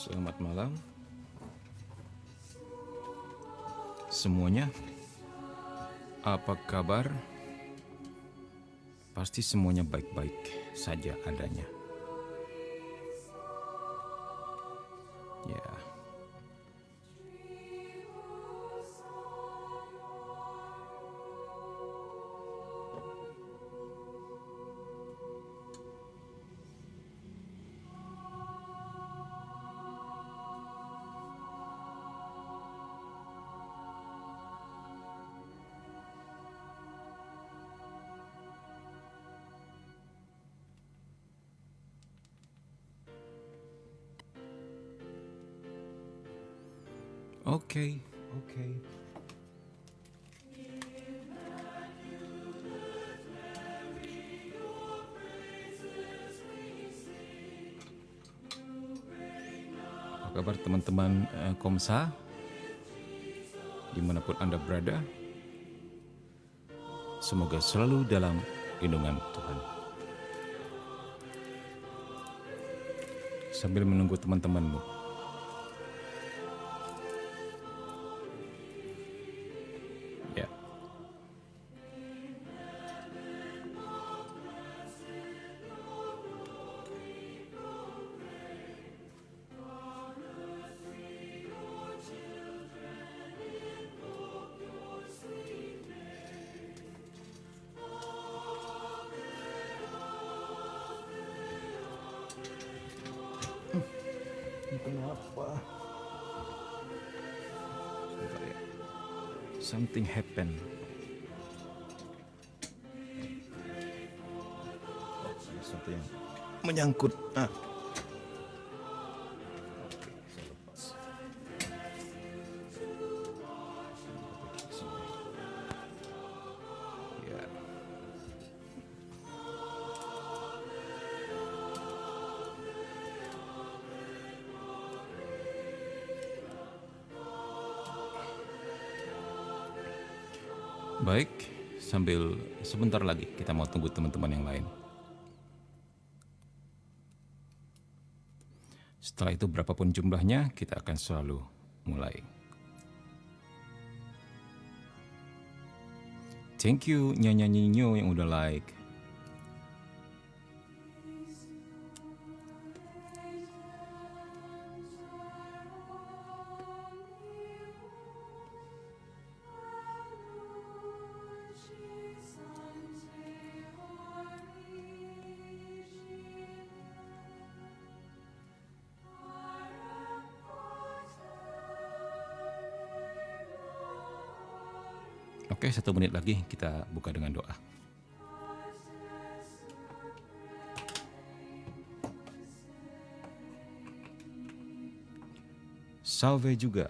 Selamat malam semuanya. Apa kabar? Pasti semuanya baik-baik saja adanya. Ya. Oke. Apa kabar teman-teman Komsa? Dimanapun Anda berada, semoga selalu dalam lindungan Tuhan. Sambil menunggu teman-temanmu. Ya. Kenapa? Sebentar ya. Something happen. Sesuatu yang menyangkut. Oke, saya lepas. Ya. Baik, sambil sebentar lagi kita mau tunggu teman-teman yang lain. Setelah itu berapapun jumlahnya, kita akan selalu mulai. Thank you Nyanyi-Nyo yang udah like. Oke, 1 menit lagi kita buka dengan doa. Salve juga.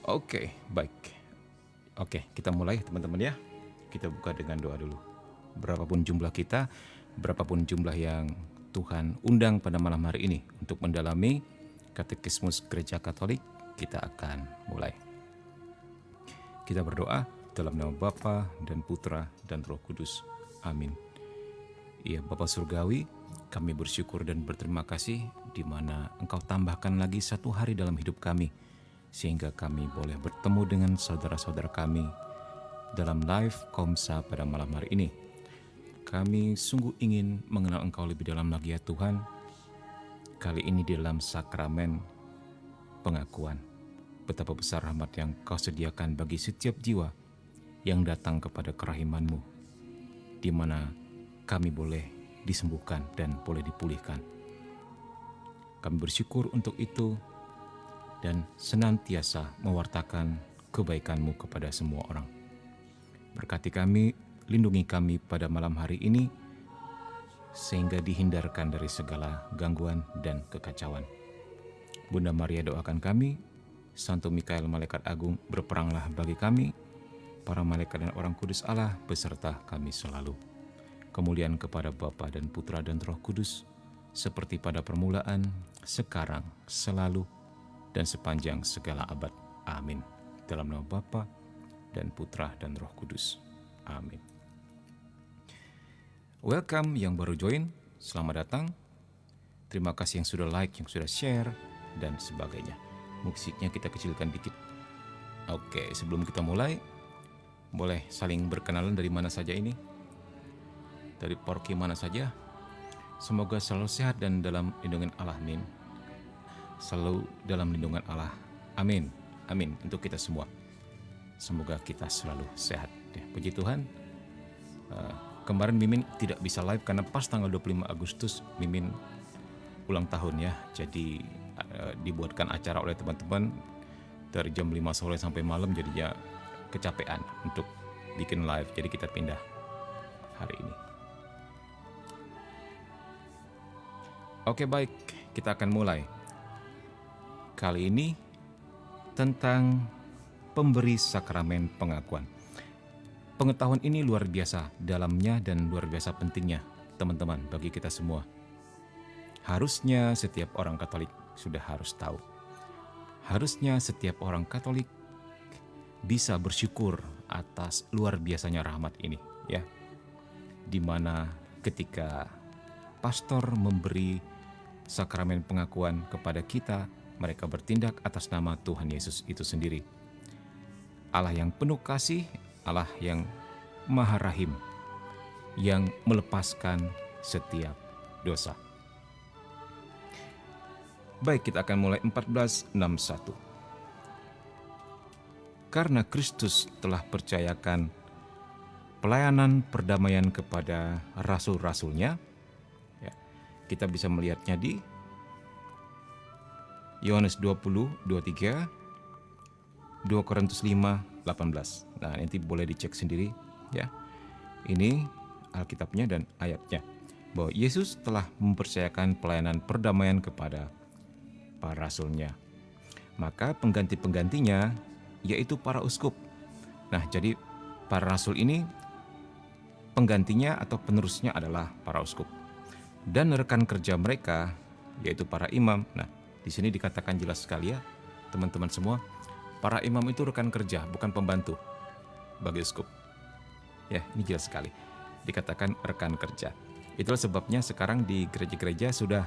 Oke, baik. Oke, kita mulai teman-teman ya. Kita buka dengan doa dulu. Berapapun jumlah kita, berapapun jumlah yang Tuhan undang pada malam hari ini untuk mendalami Katekismus Gereja Katolik, kita akan mulai. Kita berdoa dalam nama Bapa dan Putra dan Roh Kudus. Amin. Ya Bapa Surgawi, kami bersyukur dan berterima kasih di mana Engkau tambahkan lagi 1 hari dalam hidup kami, sehingga kami boleh bertemu dengan saudara-saudara kami dalam live Komsa pada malam hari ini. Kami sungguh ingin mengenal Engkau lebih dalam lagi ya Tuhan, kali ini di dalam sakramen pengakuan betapa besar rahmat yang Kau sediakan bagi setiap jiwa yang datang kepada kerahiman-Mu, di mana kami boleh disembuhkan dan boleh dipulihkan. Kami bersyukur untuk itu dan senantiasa mewartakan kebaikan-Mu kepada semua orang. Berkati kami, lindungi kami pada malam hari ini, sehingga dihindarkan dari segala gangguan dan kekacauan. Bunda Maria doakan kami, Santo Mikael Malaikat Agung berperanglah bagi kami, para malaikat dan orang kudus Allah beserta kami selalu. Kemuliaan kepada Bapa dan Putra dan Roh Kudus, seperti pada permulaan, sekarang, selalu, dan sepanjang segala abad. Amin. Dalam nama Bapa dan Putra dan Roh Kudus. Amin. Welcome yang baru join, selamat datang. Terima kasih yang sudah like, yang sudah share, dan sebagainya. Musiknya kita kecilkan dikit. Oke, sebelum kita mulai, boleh saling berkenalan dari mana saja ini? Dari paroki mana saja? Semoga selalu sehat dan dalam lindungan Allah. Amin. Selalu dalam lindungan Allah. Amin. Amin. Untuk kita semua. Semoga kita selalu sehat. Ya, puji Tuhan. Kemarin Mimin tidak bisa live karena pas tanggal 25 Agustus Mimin ulang tahun ya. Jadi dibuatkan acara oleh teman-teman dari jam 5 sore sampai malam, jadinya kecapean untuk bikin live. Jadi kita pindah hari ini. Oke, baik, kita akan mulai. Kali ini tentang pemberi sakramen pengakuan. Pengetahuan ini luar biasa dalamnya dan luar biasa pentingnya, teman-teman, bagi kita semua. Harusnya setiap orang Katolik sudah harus tahu. Harusnya setiap orang Katolik bisa bersyukur atas luar biasanya rahmat ini, ya. Di mana ketika pastor memberi sakramen pengakuan kepada kita, mereka bertindak atas nama Tuhan Yesus itu sendiri. Allah yang penuh kasih, Allah yang Maha Rahim, yang melepaskan setiap dosa. Baik, kita akan mulai 14:61. Karena Kristus telah percayakan pelayanan perdamaian kepada rasul-rasulnya, kita bisa melihatnya di Yohanes 20:23, 2 Korintus 5:18. Nah, nanti boleh dicek sendiri ya. Ini Alkitabnya dan ayatnya. Bahwa Yesus telah mempercayakan pelayanan perdamaian kepada para rasulnya. Maka pengganti-penggantinya yaitu para uskup. Nah, jadi para rasul ini penggantinya atau penerusnya adalah para uskup. Dan rekan kerja mereka yaitu para imam. Nah, di sini dikatakan jelas sekali ya, teman-teman semua, para imam itu rekan kerja, bukan pembantu bagi uskup. Ya, ini jelas sekali. Dikatakan rekan kerja. Itulah sebabnya sekarang di gereja-gereja sudah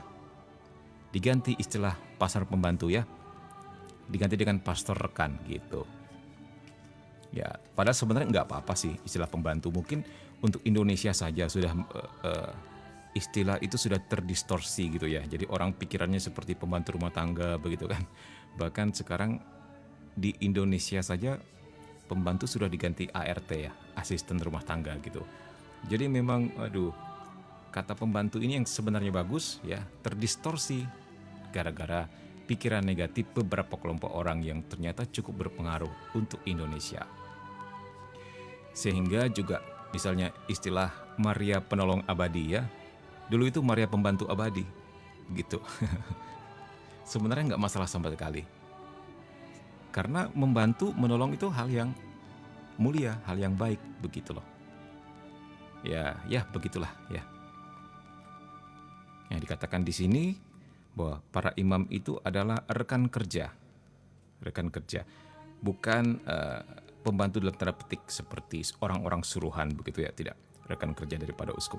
diganti istilah pastor pembantu ya. Diganti dengan pastor rekan gitu. Ya, padahal sebenarnya nggak apa-apa sih istilah pembantu. Mungkin untuk Indonesia saja sudah istilah itu sudah terdistorsi gitu ya. Jadi orang pikirannya seperti pembantu rumah tangga begitu kan. Bahkan sekarang di Indonesia saja pembantu sudah diganti ART ya, asisten rumah tangga gitu. Jadi memang kata pembantu ini yang sebenarnya bagus ya, terdistorsi gara-gara pikiran negatif beberapa kelompok orang yang ternyata cukup berpengaruh untuk Indonesia. Sehingga juga misalnya istilah Maria Penolong Abadi ya, dulu itu Maria Pembantu Abadi, gitu. Sebenarnya nggak masalah sama sekali. Karena membantu, menolong itu hal yang mulia, hal yang baik, begitu loh. Ya begitulah ya. Yang dikatakan di sini bahwa para imam itu adalah rekan kerja, bukan pembantu dalam tanda petik seperti orang-orang suruhan begitu ya, tidak. Rekan kerja daripada uskup.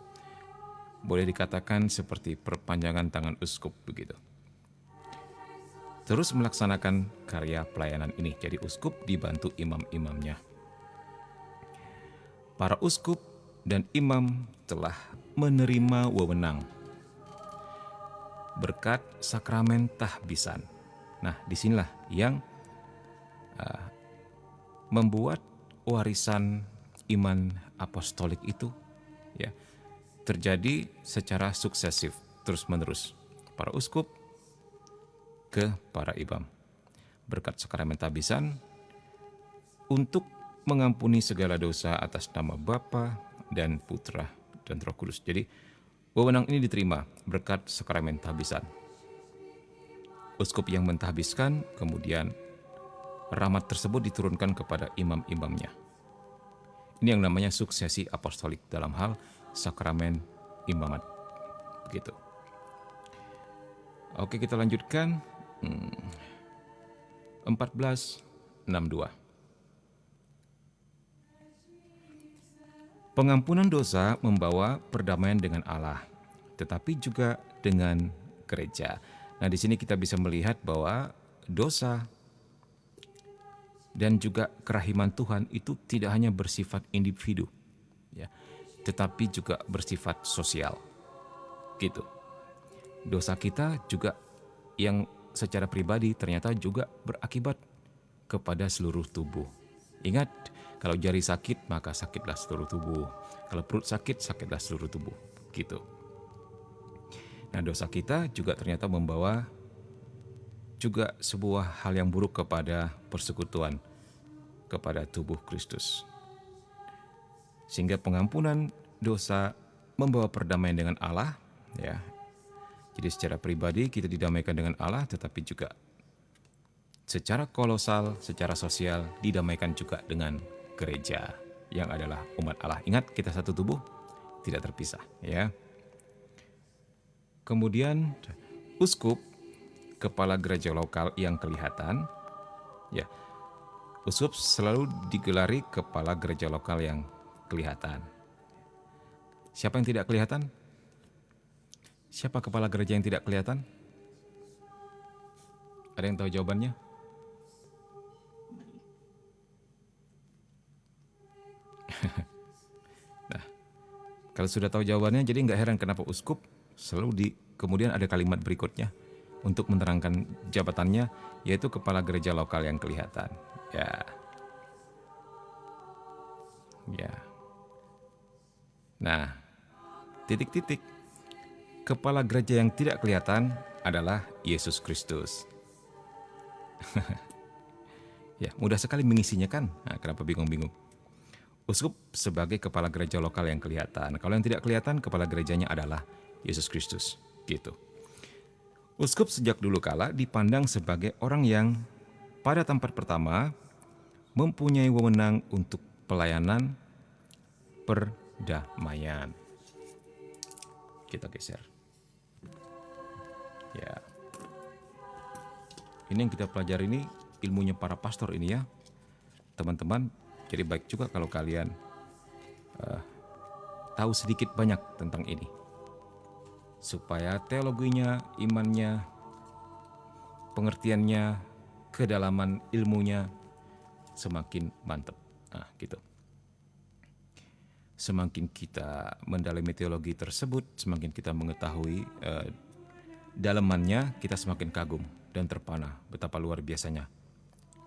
Boleh dikatakan seperti perpanjangan tangan uskup begitu. Terus melaksanakan karya pelayanan ini. Jadi uskup dibantu imam-imamnya. Para uskup dan imam telah menerima wewenang berkat sakramen tahbisan. Nah, disinilah yang membuat warisan iman apostolik itu ya terjadi secara suksesif terus-menerus. Para uskup ke para imam berkat sakramen tahbisan untuk mengampuni segala dosa atas nama Bapa dan Putra dan Roh Kudus. Jadi wewenang ini diterima berkat sakramen tahbisan. Uskup yang mentahbiskan, kemudian rahmat tersebut diturunkan kepada imam-imamnya. Ini yang namanya suksesi apostolik dalam hal sakramen imamat. Begitu. Oke, kita lanjutkan. 14:62. Pengampunan dosa membawa perdamaian dengan Allah, tetapi juga dengan gereja. Nah, di sini kita bisa melihat bahwa dosa dan juga kerahiman Tuhan itu tidak hanya bersifat individu, ya, tetapi juga bersifat sosial. Gitu. Dosa kita juga yang secara pribadi ternyata juga berakibat kepada seluruh tubuh. Ingat, kalau jari sakit maka sakitlah seluruh tubuh. Kalau perut sakit, sakitlah seluruh tubuh. Gitu. Nah, dosa kita juga ternyata membawa juga sebuah hal yang buruk kepada persekutuan kepada tubuh Kristus. Sehingga pengampunan dosa membawa perdamaian dengan Allah, ya. Jadi secara pribadi kita didamaikan dengan Allah, tetapi juga secara kolosal, secara sosial didamaikan juga dengan gereja yang adalah umat Allah. Ingat, kita satu tubuh, tidak terpisah, ya. Kemudian uskup, kepala gereja lokal yang kelihatan, ya. Uskup selalu digelari kepala gereja lokal yang kelihatan. Siapa yang tidak kelihatan? Siapa kepala gereja yang tidak kelihatan? Ada yang tahu jawabannya? Nah, kalau sudah tahu jawabannya, jadi nggak heran kenapa uskup selalu kemudian ada kalimat berikutnya untuk menerangkan jabatannya, yaitu kepala gereja lokal yang kelihatan. Ya. Nah, titik-titik. Kepala gereja yang tidak kelihatan adalah Yesus Kristus. Ya, mudah sekali mengisinya kan? Nah, kenapa bingung-bingung? Uskup sebagai kepala gereja lokal yang kelihatan. Kalau yang tidak kelihatan, kepala gerejanya adalah Yesus Kristus. Gitu. Uskup sejak dulu kala dipandang sebagai orang yang pada tempat pertama mempunyai wewenang untuk pelayanan perdamaian. Kita geser. Ya. Ini yang kita pelajari ini ilmunya para pastor ini ya. Teman-teman, jadi baik juga kalau kalian tahu sedikit banyak tentang ini. Supaya teologinya, imannya, pengertiannya, kedalaman ilmunya semakin mantap. Nah, gitu. Semakin kita mendalami teologi tersebut, semakin kita mengetahui dalamannya, kita semakin kagum dan terpana betapa luar biasanya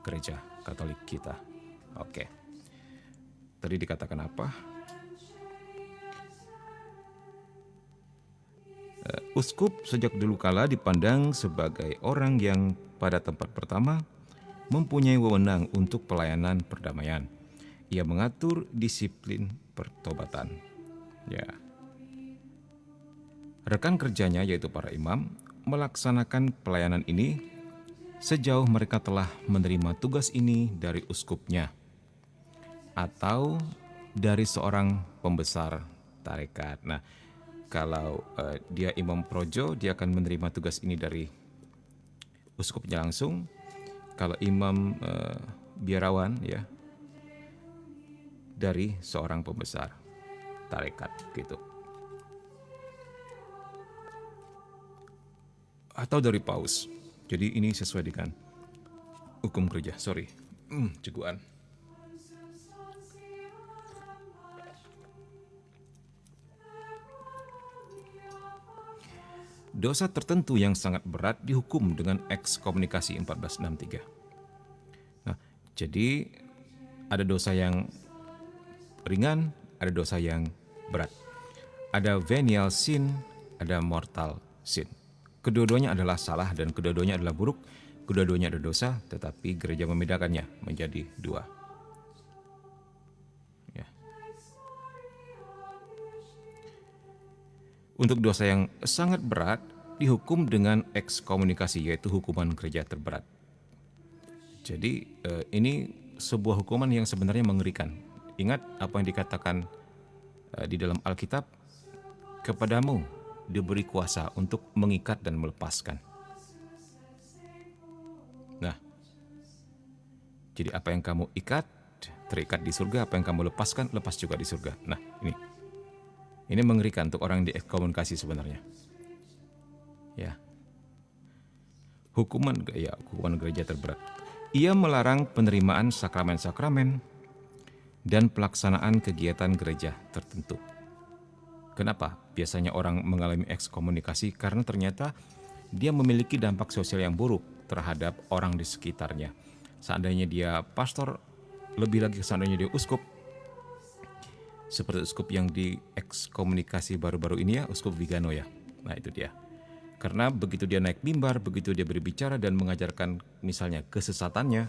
gereja Katolik kita. Oke. Tadi dikatakan apa? Uskup sejak dulu kala dipandang sebagai orang yang pada tempat pertama mempunyai wewenang untuk pelayanan perdamaian. Ia mengatur disiplin pertobatan. Ya. Rekan kerjanya yaitu para imam melaksanakan pelayanan ini sejauh mereka telah menerima tugas ini dari uskupnya atau dari seorang pembesar tarekat. Nah, kalau dia imam projo, dia akan menerima tugas ini dari uskupnya langsung. Kalau imam biarawan, ya, dari seorang pembesar tarekat, gitu. Atau dari paus. Jadi ini sesuai dengan hukum gereja. Ceguan. Dosa tertentu yang sangat berat dihukum dengan ekskomunikasi 1463. Nah, jadi ada dosa yang ringan, ada dosa yang berat. Ada venial sin, ada mortal sin. Kedua-duanya adalah salah dan kedua-duanya adalah buruk. Kedua-duanya ada dosa, tetapi gereja membedakannya menjadi dua. Ya. Untuk dosa yang sangat berat, dihukum dengan ekskomunikasi, yaitu hukuman gereja terberat. Jadi ini sebuah hukuman yang sebenarnya mengerikan. Ingat apa yang dikatakan di dalam Alkitab, kepadamu diberi kuasa untuk mengikat dan melepaskan. Nah, jadi apa yang kamu ikat, terikat di surga, apa yang kamu lepaskan, lepas juga di surga. Nah, ini mengerikan untuk orang yang diekskomunikasi sebenarnya. Ya. Hukuman gereja terberat. Ia melarang penerimaan sakramen-sakramen dan pelaksanaan kegiatan gereja tertentu. Kenapa? Biasanya orang mengalami ekskomunikasi karena ternyata dia memiliki dampak sosial yang buruk terhadap orang di sekitarnya. Seandainya dia pastor, lebih lagi seandainya dia uskup, seperti uskup yang diekskomunikasi baru-baru ini ya, Uskup Vigano ya. Nah itu dia. Karena begitu dia naik mimbar, begitu dia berbicara dan mengajarkan misalnya kesesatannya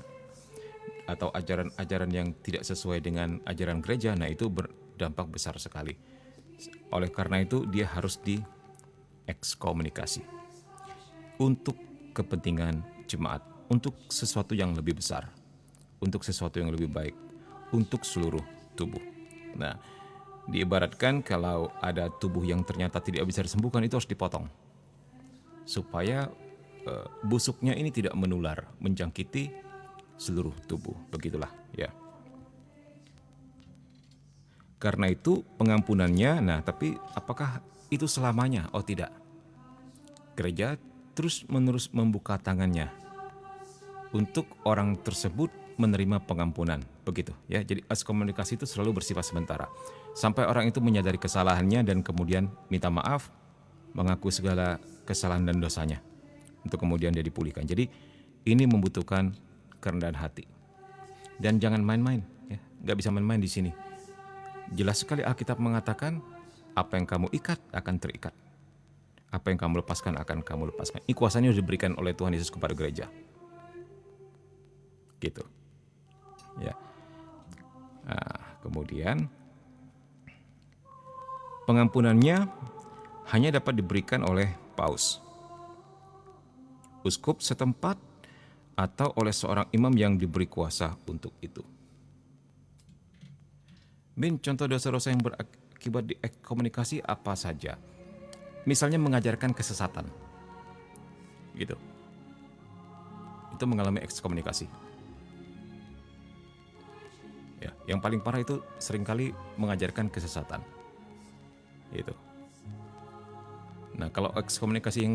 atau ajaran-ajaran yang tidak sesuai dengan ajaran gereja, nah itu berdampak besar sekali. Oleh karena itu dia harus diekskomunikasi untuk kepentingan jemaat, untuk sesuatu yang lebih besar, untuk sesuatu yang lebih baik, untuk seluruh tubuh. Nah, diibaratkan kalau ada tubuh yang ternyata tidak bisa disembuhkan, itu harus dipotong supaya busuknya ini tidak menular, menjangkiti seluruh tubuh. Begitulah ya. Karena itu pengampunannya, nah tapi apakah itu selamanya? Oh tidak. Gereja terus-menerus membuka tangannya untuk orang tersebut menerima pengampunan, begitu ya. Jadi ekskomunikasi itu selalu bersifat sementara sampai orang itu menyadari kesalahannya dan kemudian minta maaf, mengaku segala kesalahan dan dosanya untuk kemudian dia dipulihkan. Jadi ini membutuhkan kerendahan hati dan jangan main-main ya, nggak bisa main-main di sini. Jelas sekali Alkitab mengatakan apa yang kamu ikat akan terikat, apa yang kamu lepaskan akan kamu lepaskan. Ini kuasanya sudah diberikan oleh Tuhan Yesus kepada gereja, gitu ya. Nah, kemudian pengampunannya hanya dapat diberikan oleh paus, uskup setempat, atau oleh seorang imam yang diberi kuasa untuk itu. Contoh dosa-dosa yang berakibat di ekskomunikasi apa saja? Misalnya mengajarkan kesesatan, gitu. Itu mengalami ekskomunikasi. Ya, yang paling parah itu seringkali mengajarkan kesesatan, gitu. Nah, kalau ekskomunikasi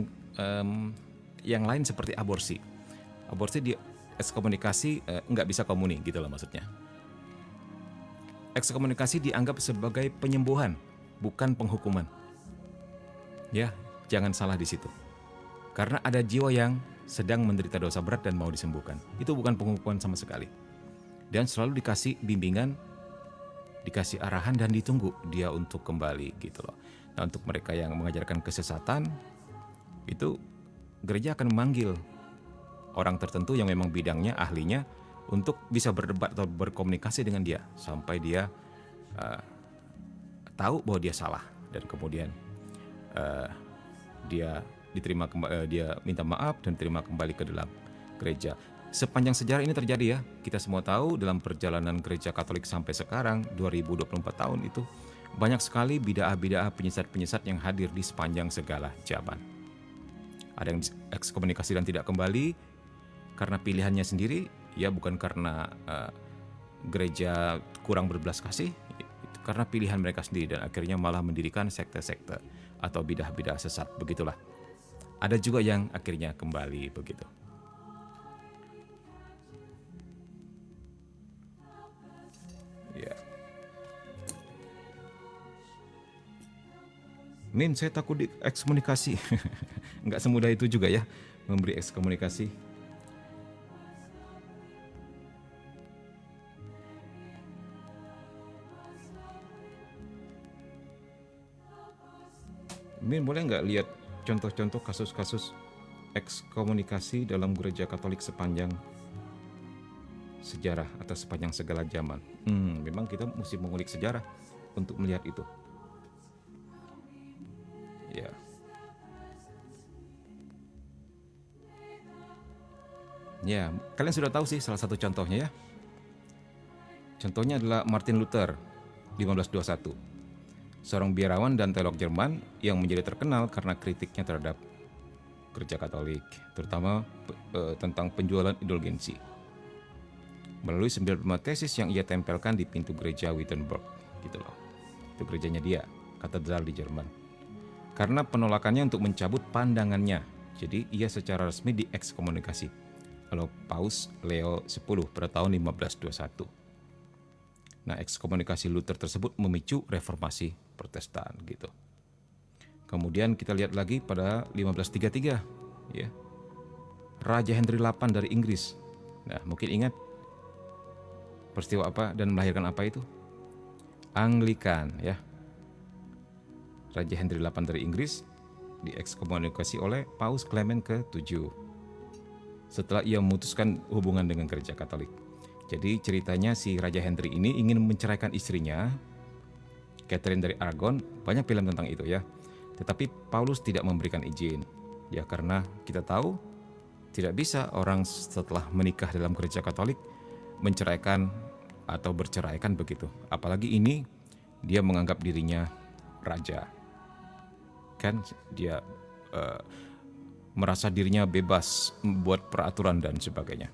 yang lain seperti aborsi di ekskomunikasi nggak bisa komuni, gitu lah maksudnya. Ekskomunikasi dianggap sebagai penyembuhan, bukan penghukuman. Ya, jangan salah di situ. Karena ada jiwa yang sedang menderita dosa berat dan mau disembuhkan. Itu bukan penghukuman sama sekali. Dan selalu dikasih bimbingan, dikasih arahan dan ditunggu dia untuk kembali, gitu loh. Nah, untuk mereka yang mengajarkan kesesatan, itu gereja akan memanggil orang tertentu yang memang bidangnya, ahlinya, untuk bisa berdebat atau berkomunikasi dengan dia sampai dia tahu bahwa dia salah dan kemudian dia dia minta maaf dan terima kembali ke dalam gereja. Sepanjang sejarah ini terjadi ya, kita semua tahu dalam perjalanan gereja Katolik sampai sekarang 2024 tahun itu banyak sekali bid'ah-bid'ah, penyesat-penyesat yang hadir di sepanjang segala zaman. Ada yang ekskomunikasi dan tidak kembali karena pilihannya sendiri, ya bukan karena gereja kurang berbelas kasih, itu karena pilihan mereka sendiri dan akhirnya malah mendirikan sekte-sekte atau bidah-bidah sesat, begitulah. Ada juga yang akhirnya kembali begitu. Ya. Saya takut di ekskomunikasi. Nggak semudah itu juga ya, memberi ekskomunikasi. Boleh nggak lihat contoh-contoh kasus-kasus ekskomunikasi dalam gereja Katolik sepanjang sejarah atau sepanjang segala zaman? Memang kita mesti mengulik sejarah untuk melihat itu. Ya. Ya, kalian sudah tahu sih salah satu contohnya ya. Contohnya adalah Martin Luther 1521, seorang biarawan dan teolog Jerman yang menjadi terkenal karena kritiknya terhadap Gereja Katolik, terutama tentang penjualan indulgensi. Melalui 95 tesis yang ia tempelkan di pintu gereja Wittenberg, gitu loh. Itu gerejanya dia, katedral di Jerman. Karena penolakannya untuk mencabut pandangannya, jadi ia secara resmi diekskomunikasi oleh Paus Leo X pada tahun 1521. Nah, ekskomunikasi Luther tersebut memicu reformasi Protestan gitu. Kemudian kita lihat lagi pada 1533, ya. Raja Henry VIII dari Inggris. Nah, mungkin ingat peristiwa apa dan melahirkan apa itu? Anglikan, ya. Raja Henry VIII dari Inggris diekskomunikasi oleh Paus Clement ke-7 setelah ia memutuskan hubungan dengan Gereja Katolik. Jadi ceritanya si Raja Henry ini ingin menceraikan istrinya, Catherine dari Aragon. Banyak film tentang itu, ya. Tetapi Paulus tidak memberikan izin, ya, karena kita tahu tidak bisa orang setelah menikah dalam Gereja Katolik menceraikan atau berceraikan begitu. Apalagi ini dia menganggap dirinya raja, kan dia merasa dirinya bebas membuat peraturan dan sebagainya.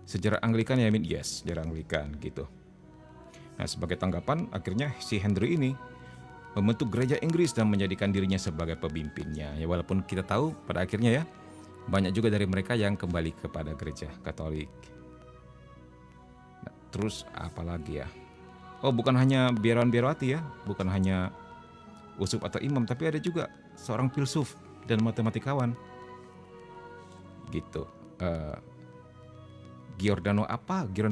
Sejarah Anglikan, ya, yes, sejarah Anglikan gitu. Nah, sebagai tanggapan akhirnya si Henry ini membentuk gereja Inggris dan menjadikan dirinya sebagai pemimpinnya. Ya, walaupun kita tahu pada akhirnya, ya, banyak juga dari mereka yang kembali kepada Gereja Katolik. Nah, terus apa lagi, ya? Oh, bukan hanya biarawan-biarawati, ya, bukan hanya uskup atau imam, tapi ada juga seorang filsuf dan matematikawan gitu. Giordano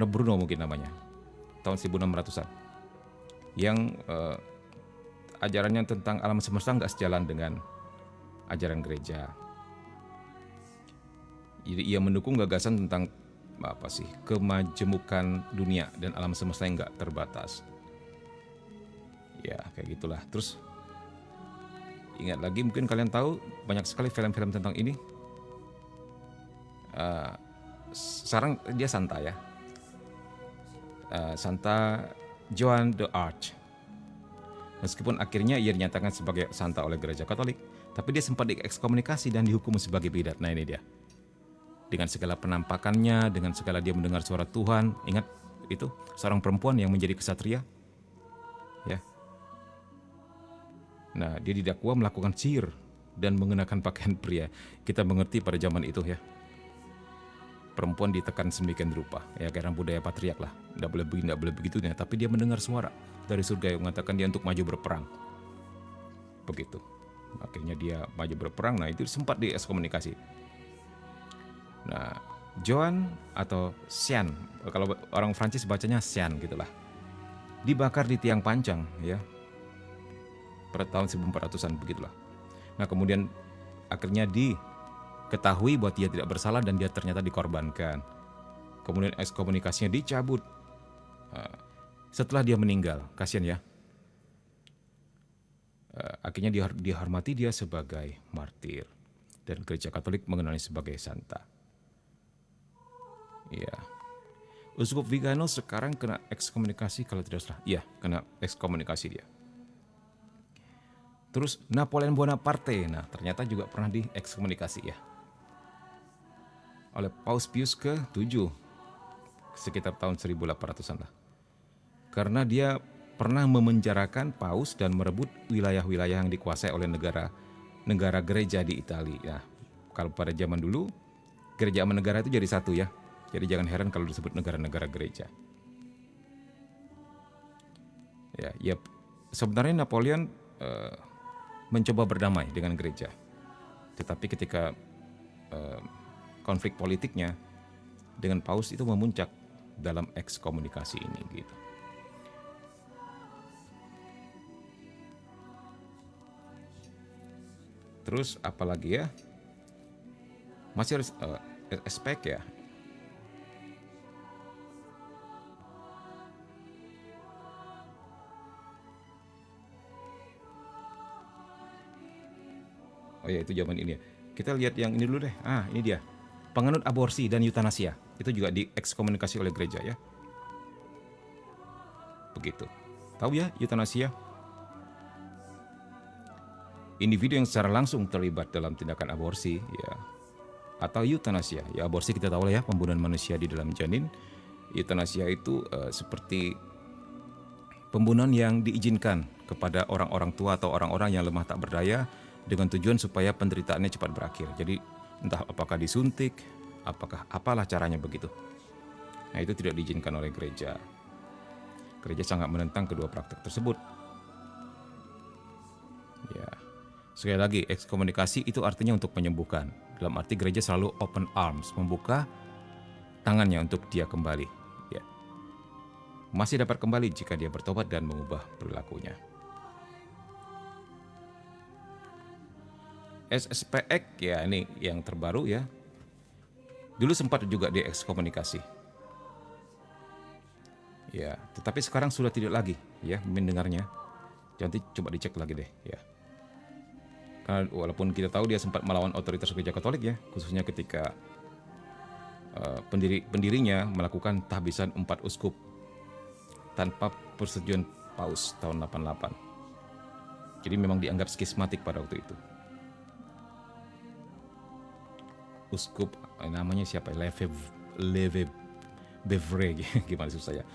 Bruno mungkin namanya, tahun 1600-an, yang ajarannya tentang alam semesta nggak sejalan dengan ajaran gereja. Jadi ia mendukung gagasan tentang kemajemukan dunia dan alam semesta yang nggak terbatas. Ya, kayak gitulah. Terus ingat lagi, mungkin kalian tahu banyak sekali film-film tentang ini. Sekarang dia Santa, ya, Santa Joan d'Arc. Meskipun akhirnya ia dinyatakan sebagai santa oleh Gereja Katolik, tapi dia sempat diekskomunikasi dan dihukum sebagai bidat. Nah, ini dia. Dengan segala penampakannya, dengan segala dia mendengar suara Tuhan. Ingat itu, seorang perempuan yang menjadi ksatria, ya. Nah, dia didakwa melakukan sihir dan mengenakan pakaian pria. Kita mengerti pada zaman itu, ya. Perempuan ditekan sedemikian rupa, ya, karena budaya patriark lah. Tidak boleh begini, tidak boleh begitu, ya. Tapi dia mendengar suara dari surga yang mengatakan dia untuk maju berperang. Begitu. Akhirnya dia maju berperang. Nah, itu sempat diekskomunikasi. Nah, Joan atau Sian, kalau orang Prancis bacanya Sian gitulah, dibakar di tiang pancang, ya, pada tahun 1400-an begitulah. Nah, kemudian akhirnya diketahui bahwa dia tidak bersalah dan dia ternyata dikorbankan. Kemudian ekskomunikasinya dicabut. Setelah dia meninggal, kasihan, ya. Akhirnya dihormati dia sebagai martir dan Gereja Katolik mengenalnya sebagai santa. Ya, Uskup Vigano sekarang kena ekskomunikasi kalau tidak salah. Iya, kena ekskomunikasi dia. Terus Napoleon Bonaparte, nah ternyata juga pernah diekskomunikasi, ya, oleh Paus Pius ke-7 sekitar tahun 1800-an lah. Karena dia pernah memenjarakan paus dan merebut wilayah-wilayah yang dikuasai oleh negara gereja di Italia. Nah, kalau pada zaman dulu gereja sama negara itu jadi satu, ya. Jadi jangan heran kalau disebut negara-negara gereja. Ya, sebenarnya Napoleon mencoba berdamai dengan gereja. Tetapi ketika konflik politiknya dengan paus itu memuncak dalam ekskomunikasi ini, gitu. Terus apalagi, ya? Masih harus aspek, ya. Oh ya, itu zaman ini, ya. Kita lihat yang ini dulu deh. Ini dia. Penganut aborsi dan eutanasia. Itu juga diekskomunikasi oleh gereja, ya. begitu. Tahu ya eutanasia? Individu yang secara langsung terlibat dalam tindakan aborsi, ya, atau eutanasia. Ya, aborsi kita tahu lah ya, pembunuhan manusia di dalam janin. Eutanasia itu seperti pembunuhan yang diizinkan kepada orang-orang tua atau orang-orang yang lemah tak berdaya dengan tujuan supaya penderitaannya cepat berakhir. Jadi entah apakah disuntik, apalah caranya begitu. Nah, itu tidak diizinkan oleh gereja. Gereja sangat menentang kedua praktek tersebut. Ya. Sekali lagi, ekskomunikasi itu artinya untuk menyembuhkan. Dalam arti gereja selalu open arms, membuka tangannya untuk dia kembali. Ya. Masih dapat kembali jika dia bertobat dan mengubah perilakunya. SSPX, ya ini yang terbaru ya. Dulu sempat juga diekskomunikasi. Ya, tetapi sekarang sudah tidak lagi ya mendengarnya. Nanti coba dicek lagi deh ya. Karena walaupun kita tahu dia sempat melawan otoritas gereja Katolik ya, khususnya ketika pendirinya melakukan tahbisan 4 uskup tanpa persetujuan Paus tahun 88. Jadi memang dianggap skismatik pada waktu itu. Uskup namanya siapa? Lefebvre gimana susah ya.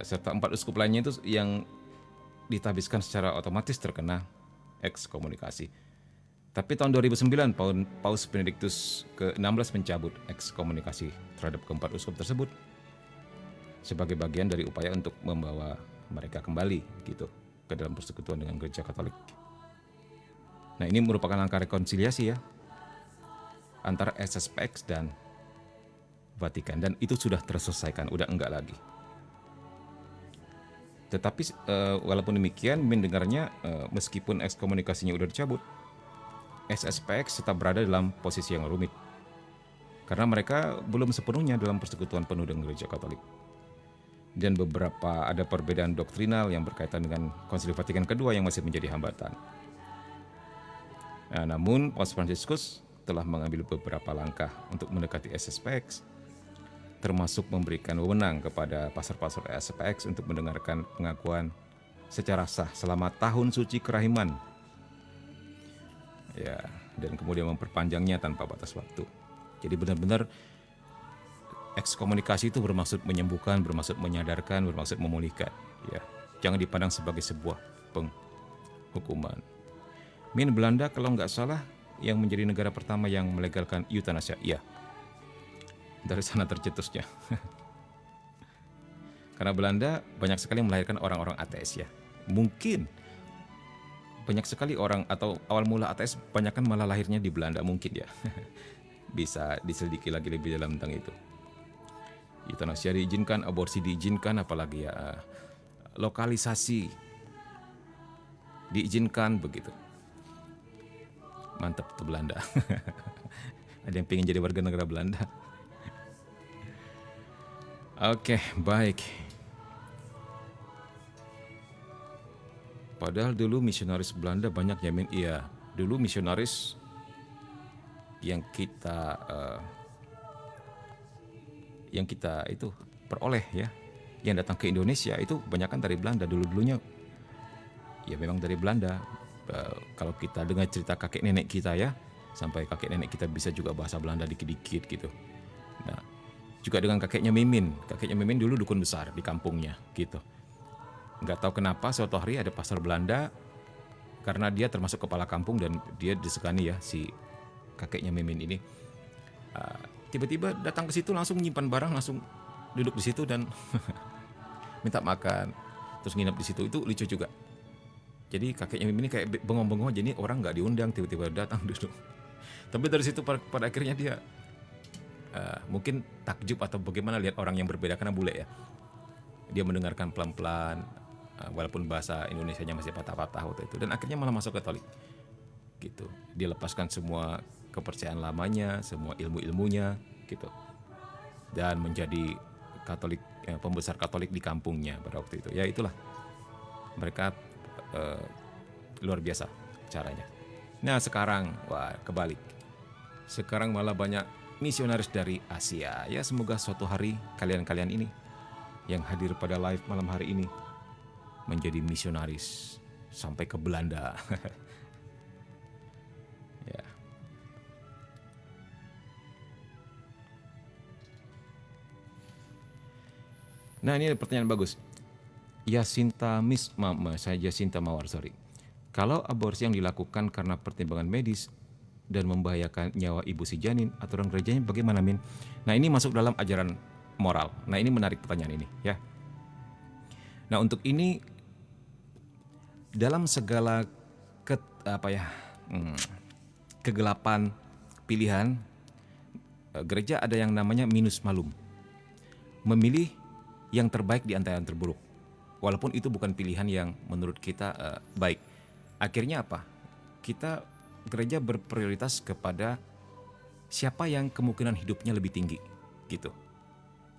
Serta 4 uskup lainnya itu yang ditahbiskan secara otomatis terkena ekskomunikasi. Tapi tahun 2009 Paus Benediktus ke-16 mencabut ekskomunikasi terhadap keempat uskup tersebut sebagai bagian dari upaya untuk membawa mereka kembali gitu ke dalam persekutuan dengan gereja Katolik. Nah, ini merupakan langkah rekonsiliasi ya antara SSPX dan Vatikan, dan itu sudah terselesaikan, udah enggak lagi. Tetapi walaupun demikian, mendengarnya meskipun ekskomunikasinya udah dicabut, SSPX tetap berada dalam posisi yang rumit. Karena mereka belum sepenuhnya dalam persekutuan penuh dengan gereja Katolik. Dan beberapa ada perbedaan doktrinal yang berkaitan dengan Konsili Vatikan kedua yang masih menjadi hambatan. Nah, namun Paus Fransiskus telah mengambil beberapa langkah untuk mendekati SSPX, termasuk memberikan wewenang kepada pastor-pastor SSPX untuk mendengarkan pengakuan secara sah selama tahun suci kerahiman. Ya, dan kemudian memperpanjangnya tanpa batas waktu. Jadi benar-benar ekskomunikasi itu bermaksud menyembuhkan, bermaksud menyadarkan, bermaksud memulihkan. Ya, jangan dipandang sebagai sebuah penghukuman. Belanda kalau nggak salah yang menjadi negara pertama yang melegalkan eutanasia. Iya. Dari sana tercetusnya. Karena Belanda banyak sekali melahirkan orang-orang ateis ya. Mungkin banyak sekali orang atau awal mula ateis banyakkan malah lahirnya di Belanda mungkin ya. Bisa diselidiki lagi lebih dalam tentang itu. Eutanasia diizinkan, aborsi diizinkan, apalagi ya lokalisasi diizinkan begitu. Mantap tuh Belanda. Ada yang pengen jadi warga negara Belanda. Oke, baik. Padahal dulu misionaris Belanda banyak ya, iya. Dulu misionaris yang kita itu peroleh ya, yang datang ke Indonesia itu kebanyakan dari Belanda dulunya. Ya memang dari Belanda. Kalau kita dengar cerita kakek nenek kita ya, sampai kakek nenek kita bisa juga bahasa Belanda dikit-dikit gitu. Nah, juga dengan kakeknya Mimin. Kakeknya Mimin dulu dukun besar di kampungnya gitu. Nggak tahu kenapa suatu hari ada pastor Belanda, karena dia termasuk kepala kampung dan dia disegani ya si kakeknya Mimin ini. Tiba-tiba datang ke situ langsung nyimpan barang, langsung duduk di situ dan minta makan, terus nginep di situ. Itu lucu juga. Jadi kakeknya Mimin ini kayak bengong-bengong, jadi orang nggak diundang tiba-tiba datang duduk. Tapi dari situ pada akhirnya dia mungkin takjub atau bagaimana lihat orang yang berbeda karena bule ya. Dia mendengarkan pelan-pelan, walaupun bahasa Indonesianya masih patah-patah waktu itu, dan akhirnya malah masuk Katolik. Gitu. Dia lepaskan semua kepercayaan lamanya, semua ilmu-ilmunya, gitu, dan menjadi Katolik, pembesar Katolik di kampungnya pada waktu itu. Ya itulah, mereka luar biasa caranya. Nah sekarang, wah kebalik. Sekarang malah banyak misionaris dari Asia. Ya semoga suatu hari kalian-kalian ini yang hadir pada live malam hari ini menjadi misionaris sampai ke Belanda. Ya. Nah, ini pertanyaan bagus. Jacinta Mawar, sorry. Kalau aborsi yang dilakukan karena pertimbangan medis dan membahayakan nyawa ibu si janin, aturan gerejanya bagaimana, Min? Nah, ini masuk dalam ajaran moral. Nah, ini menarik pertanyaan ini, ya. Nah, untuk ini dalam segala kegelapan pilihan, gereja ada yang namanya minus malum. Memilih yang terbaik di antara yang terburuk. Walaupun itu bukan pilihan yang menurut kita baik. Akhirnya apa? Kita gereja berprioritas kepada siapa yang kemungkinan hidupnya lebih tinggi, gitu.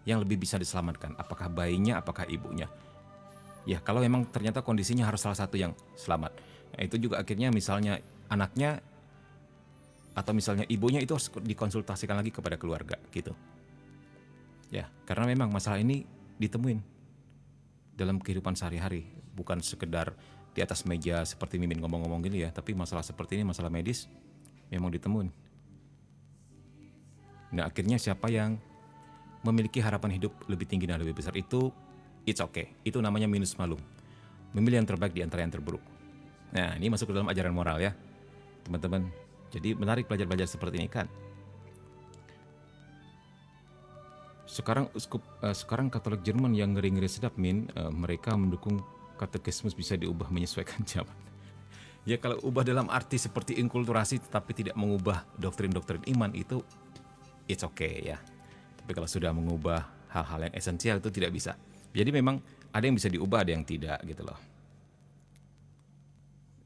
Yang lebih bisa diselamatkan, apakah bayinya, apakah ibunya. Ya, kalau memang ternyata kondisinya harus salah satu yang selamat. Nah, itu juga akhirnya misalnya anaknya atau misalnya ibunya itu harus dikonsultasikan lagi kepada keluarga, gitu. Ya, karena memang masalah ini ditemuin dalam kehidupan sehari-hari, bukan sekedar di atas meja seperti Mimin ngomong-ngomong gini ya, tapi masalah seperti ini, masalah medis memang ditemuin. Nah, akhirnya siapa yang memiliki harapan hidup lebih tinggi dan lebih besar itu, it's okay. Itu namanya minus malum. Memilih yang terbaik di antara yang terburuk. Nah, ini masuk ke dalam ajaran moral ya, teman-teman. Jadi menarik belajar-belajar seperti ini kan. Sekarang Katolik Jerman yang ngeri-ngeri sedap, Min, mereka mendukung katekismus bisa diubah menyesuaikan zaman. Ya, kalau ubah dalam arti seperti inkulturasi tetapi tidak mengubah doktrin-doktrin iman itu it's okay ya. Tapi kalau sudah mengubah hal-hal yang esensial itu tidak bisa. Jadi memang ada yang bisa diubah, ada yang tidak gitu loh.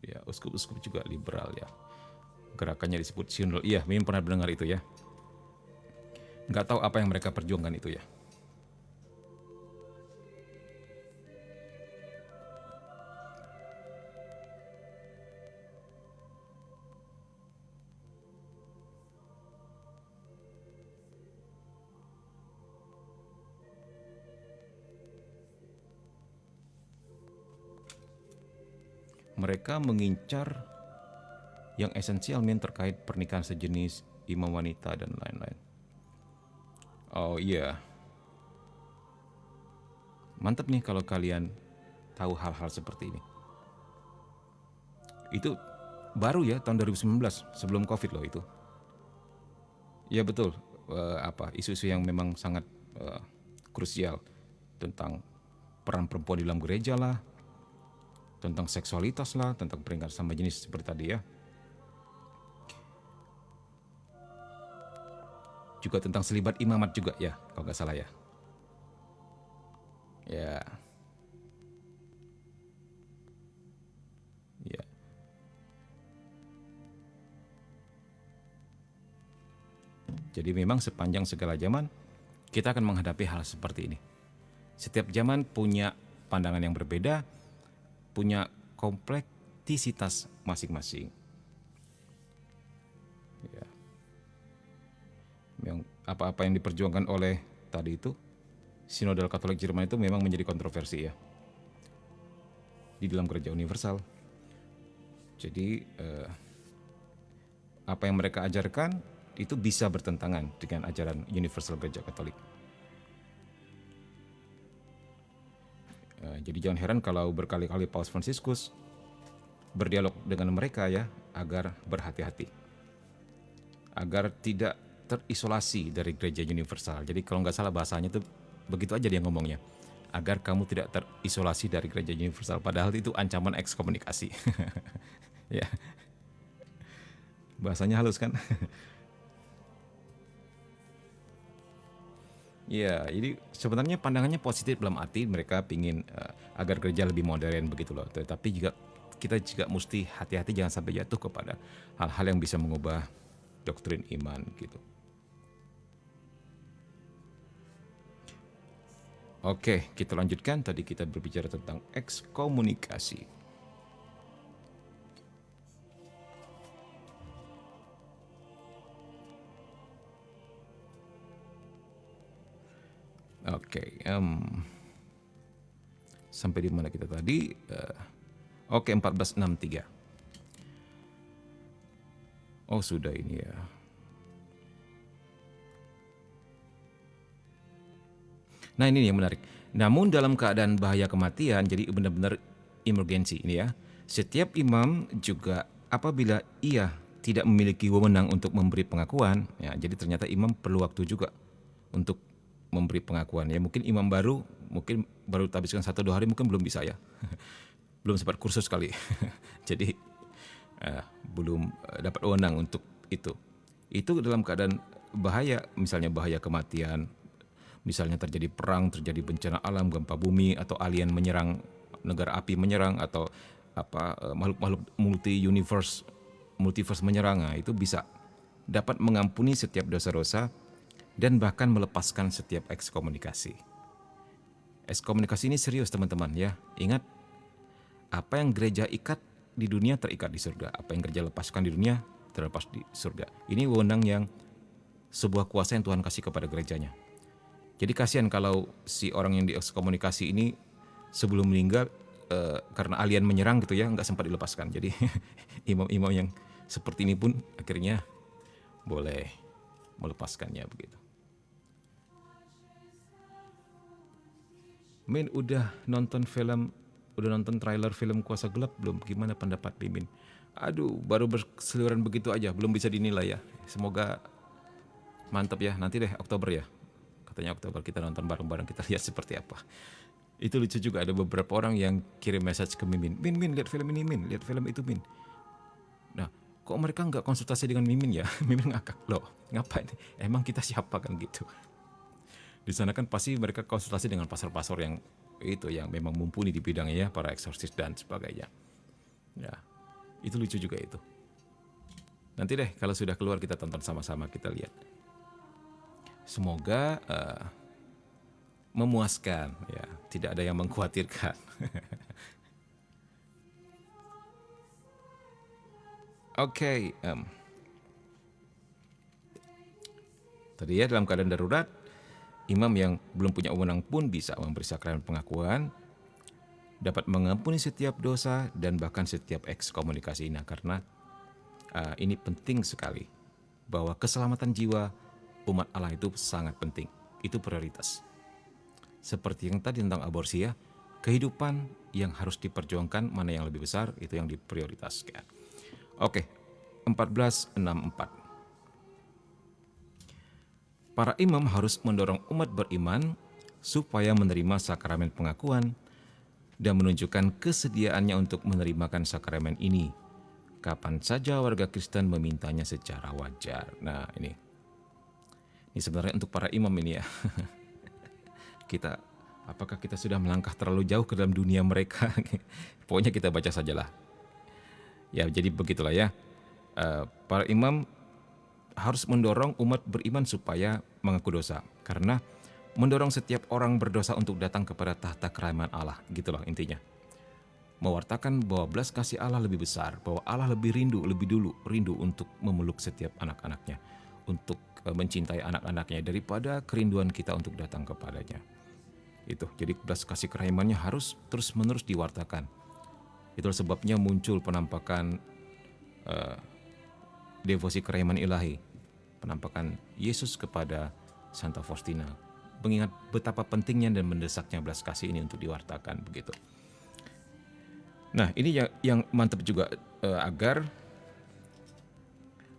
Ya, uskup-uskup juga liberal ya. Gerakannya disebut synodal. Iya, Min pernah mendengar itu ya. Nggak tahu apa yang mereka perjuangkan itu ya. Mereka mengincar yang esensial, Min, terkait pernikahan sejenis, imam wanita dan lain-lain. Oh iya, mantap nih kalau kalian tahu hal-hal seperti ini. Itu baru ya, tahun 2019, sebelum COVID loh itu. Ya betul, isu-isu yang memang sangat krusial tentang peran perempuan di dalam gereja lah, tentang seksualitas lah, tentang peringkat sama jenis seperti tadi ya. Juga tentang selibat imamat juga ya, kalau nggak salah ya. Ya. Ya. Jadi memang sepanjang segala zaman kita akan menghadapi hal seperti ini. Setiap zaman punya pandangan yang berbeda, punya kompleksitas masing-masing. Ya. Yang apa-apa yang diperjuangkan oleh tadi itu Sinodal Katolik Jerman itu memang menjadi kontroversi ya di dalam gereja universal. Jadi apa yang mereka ajarkan itu bisa bertentangan dengan ajaran universal gereja Katolik. Jadi jangan heran kalau berkali-kali Paus Fransiskus berdialog dengan mereka ya, agar berhati-hati, agar tidak terisolasi dari gereja universal. Jadi kalau nggak salah bahasanya tuh begitu aja dia ngomongnya, agar kamu tidak terisolasi dari gereja universal. Padahal itu ancaman ekskomunikasi. Ya, bahasanya halus kan. Ya, jadi sebenarnya pandangannya positif dalam arti mereka ingin agar gereja lebih modern begitu loh. Tetapi juga kita juga mesti hati-hati jangan sampai jatuh kepada hal-hal yang bisa mengubah doktrin iman gitu. Oke, kita lanjutkan. Tadi kita berbicara tentang ekskomunikasi. Oke, Sampai di mana kita tadi? Oke, 1463. Oh, sudah ini ya. Nah, ini yang menarik. Namun dalam keadaan bahaya kematian, jadi benar-benar emergency ini ya. Setiap imam juga apabila ia tidak memiliki wewenang untuk memberi pengakuan, ya jadi ternyata imam perlu waktu juga untuk memberi pengakuan. Ya mungkin imam baru, mungkin baru habiskan 1-2 hari, mungkin belum bisa ya. Belum sempat kursus kali. Jadi belum dapat wewenang untuk itu. Itu dalam keadaan bahaya, misalnya bahaya kematian, misalnya terjadi perang, terjadi bencana alam, gempa bumi, atau alien menyerang, negara api menyerang, atau makhluk-makhluk multiverse menyerang, itu bisa dapat mengampuni setiap dosa-dosa dan bahkan melepaskan setiap ekskomunikasi. Ekskomunikasi ini serius teman-teman ya. Ingat, apa yang gereja ikat di dunia terikat di surga. Apa yang gereja lepaskan di dunia terlepas di surga. Ini wewenang yang sebuah kuasa yang Tuhan kasih kepada gerejanya. Jadi kasihan kalau si orang yang diekskomunikasi ini sebelum meninggal karena alien menyerang gitu ya, nggak sempat dilepaskan. Jadi imam-imam yang seperti ini pun akhirnya boleh melepaskannya begitu. Min, udah nonton trailer film Kuasa Gelap belum? Gimana pendapat Mimin? Aduh, baru berseliweran begitu aja, belum bisa dinilai ya. Semoga mantap ya, nanti deh Oktober ya. Katanya Oktober kita nonton bareng-bareng, kita lihat seperti apa. Itu lucu juga, ada beberapa orang yang kirim message ke Mimin. Min, lihat film ini Min, lihat film itu Min. Nah, kok mereka nggak konsultasi dengan Mimin ya? Mimin ngakak, loh ngapain? Emang kita siapa kan gitu. Di sana kan pasti mereka konsultasi dengan pastor-pastor yang itu yang memang mumpuni di bidangnya ya, para eksorsis dan sebagainya. Ya, itu lucu juga itu. Nanti deh kalau sudah keluar kita tonton sama-sama, kita lihat. Semoga memuaskan ya, tidak ada yang mengkhawatirkan. Oke, tadi ya dalam keadaan darurat, imam yang belum punya wewenang pun bisa memberi sakramen pengakuan, dapat mengampuni setiap dosa dan bahkan setiap ekskomunikasi. Nah, karena ini penting sekali bahwa keselamatan jiwa umat Allah itu sangat penting, itu prioritas. Seperti yang tadi tentang aborsi ya, kehidupan yang harus diperjuangkan mana yang lebih besar, itu yang diprioritaskan. Oke, 1464. Para imam harus mendorong umat beriman supaya menerima sakramen pengakuan dan menunjukkan kesediaannya untuk menerimakan sakramen ini kapan saja warga Kristen memintanya secara wajar. Nah, ini sebenarnya untuk para imam ini ya. Apakah kita sudah melangkah terlalu jauh ke dalam dunia mereka? Pokoknya kita baca sajalah. Ya, jadi begitulah ya. Para imam harus mendorong umat beriman supaya mengaku dosa, karena mendorong setiap orang berdosa untuk datang kepada tahta kerajaan Allah, gitulah intinya. Mewartakan bahwa belas kasih Allah lebih besar, bahwa Allah lebih rindu untuk memeluk setiap anak-anaknya, untuk mencintai anak-anaknya daripada kerinduan kita untuk datang kepadanya. Itu, jadi belas kasih kerahimannya harus terus-menerus diwartakan. Itulah sebabnya muncul penampakan devosi kerahiman ilahi, penampakan Yesus kepada Santa Faustina, mengingat betapa pentingnya dan mendesaknya belas kasih ini untuk diwartakan begitu. Nah, ini yang mantap juga, agar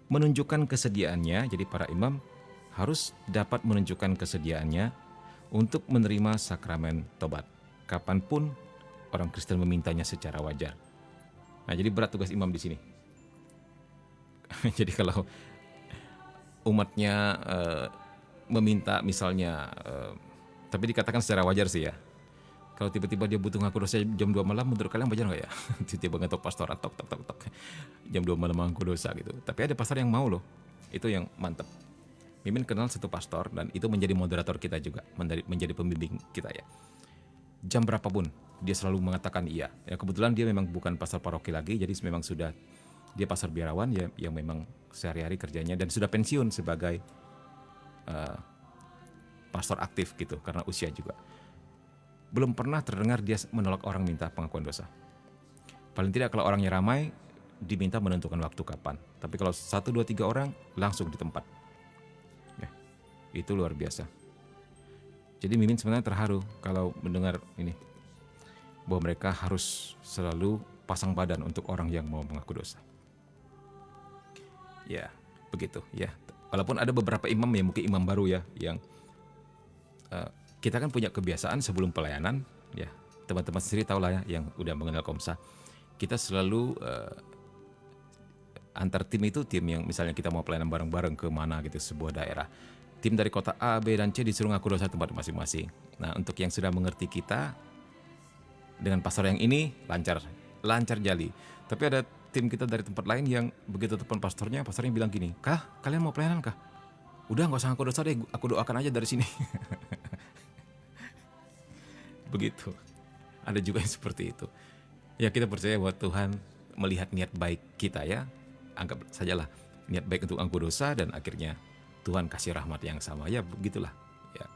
menunjukkan kesediaannya. Jadi para imam harus dapat menunjukkan kesediaannya untuk menerima sakramen tobat kapanpun orang Kristen memintanya secara wajar. Nah, jadi berat tugas imam di sini. Jadi kalau umatnya meminta misalnya, tapi dikatakan secara wajar sih ya. Kalau tiba-tiba dia butuh ngaku dosa jam 2 malam, menurut kalian wajar nggak ya? Tiba-tiba ngetok pastor, tok jam 2 malam ngaku dosa gitu. Tapi ada pastor yang mau loh, itu yang mantep. Mimin kenal satu pastor dan itu menjadi moderator kita juga, menjadi pembimbing kita ya. Jam berapapun dia selalu mengatakan iya. Ya kebetulan dia memang bukan pastor paroki lagi, jadi memang sudah dia pastor biarawan ya, yang memang sehari-hari kerjanya dan sudah pensiun sebagai pastor aktif gitu karena usia juga. belum pernah terdengar dia menolak orang minta pengakuan dosa. Paling tidak kalau orangnya ramai, diminta menentukan waktu kapan. Tapi kalau 1, 2, 3 orang, langsung di tempat. Ya, itu luar biasa. Jadi Mimin sebenarnya terharu kalau mendengar ini, bahwa mereka harus selalu pasang badan untuk orang yang mau mengaku dosa. Ya, begitu ya. Walaupun ada beberapa imam ya, mungkin imam baru ya, yang kita kan punya kebiasaan sebelum pelayanan, ya teman-teman sendiri tahu lah ya, yang udah mengenal Komsa, kita selalu antar tim itu, tim yang misalnya kita mau pelayanan bareng-bareng ke mana gitu, sebuah daerah, tim dari kota A, B, dan C disuruh ngaku dosa tempat masing-masing. Nah, untuk yang sudah mengerti kita, dengan pastor yang ini lancar jali. Tapi ada tim kita dari tempat lain yang begitu telepon pastornya bilang gini, "Kah, kalian mau pelayanan kah? Udah nggak usah ngaku dosa deh, aku doakan aja dari sini." Begitu. Ada juga yang seperti itu. Ya, kita percaya bahwa Tuhan melihat niat baik kita ya. Anggap sajalah niat baik untuk ngaku dosa, dan akhirnya Tuhan kasih rahmat yang sama. Ya, begitulah. Ya.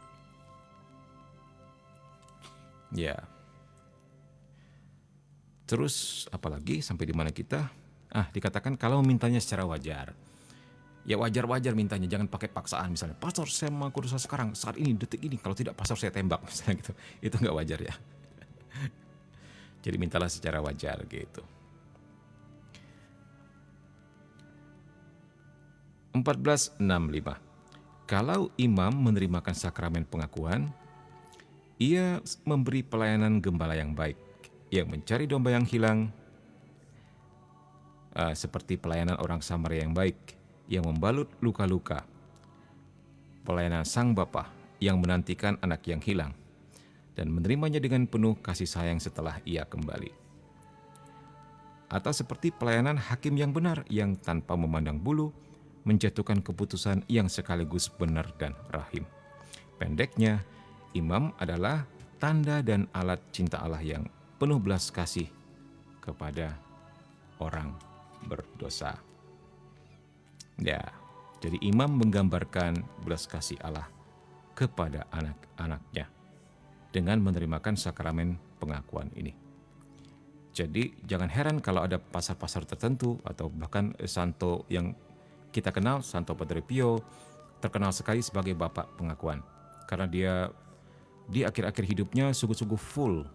Ya. Terus apalagi sampai di mana kita? Dikatakan kalau mintanya secara wajar. Ya wajar-wajar mintanya, jangan pakai paksaan. Misalnya, "Pastor, saya mau ngaku dosa sekarang, saat ini, detik ini. Kalau tidak, pastor saya tembak." Misalnya gitu. Itu nggak wajar ya. Jadi mintalah secara wajar gitu. 14:65. Kalau imam menerimakan sakramen pengakuan, ia memberi pelayanan gembala yang baik, yang mencari domba yang hilang, seperti pelayanan orang Samaria yang baik, yang membalut luka-luka, pelayanan sang bapa yang menantikan anak yang hilang, dan menerimanya dengan penuh kasih sayang setelah ia kembali. Atau seperti pelayanan hakim yang benar, yang tanpa memandang bulu, menjatuhkan keputusan yang sekaligus benar dan rahim. Pendeknya, imam adalah tanda dan alat cinta Allah yang penuh belas kasih kepada orang berdosa. Ya, jadi imam menggambarkan belas kasih Allah kepada anak-anaknya dengan menerimakan sakramen pengakuan ini. Jadi jangan heran kalau ada pasar-pasar tertentu atau bahkan santo yang kita kenal, Santo Padre Pio, terkenal sekali sebagai bapak pengakuan. Karena dia di akhir-akhir hidupnya sungguh-sungguh full,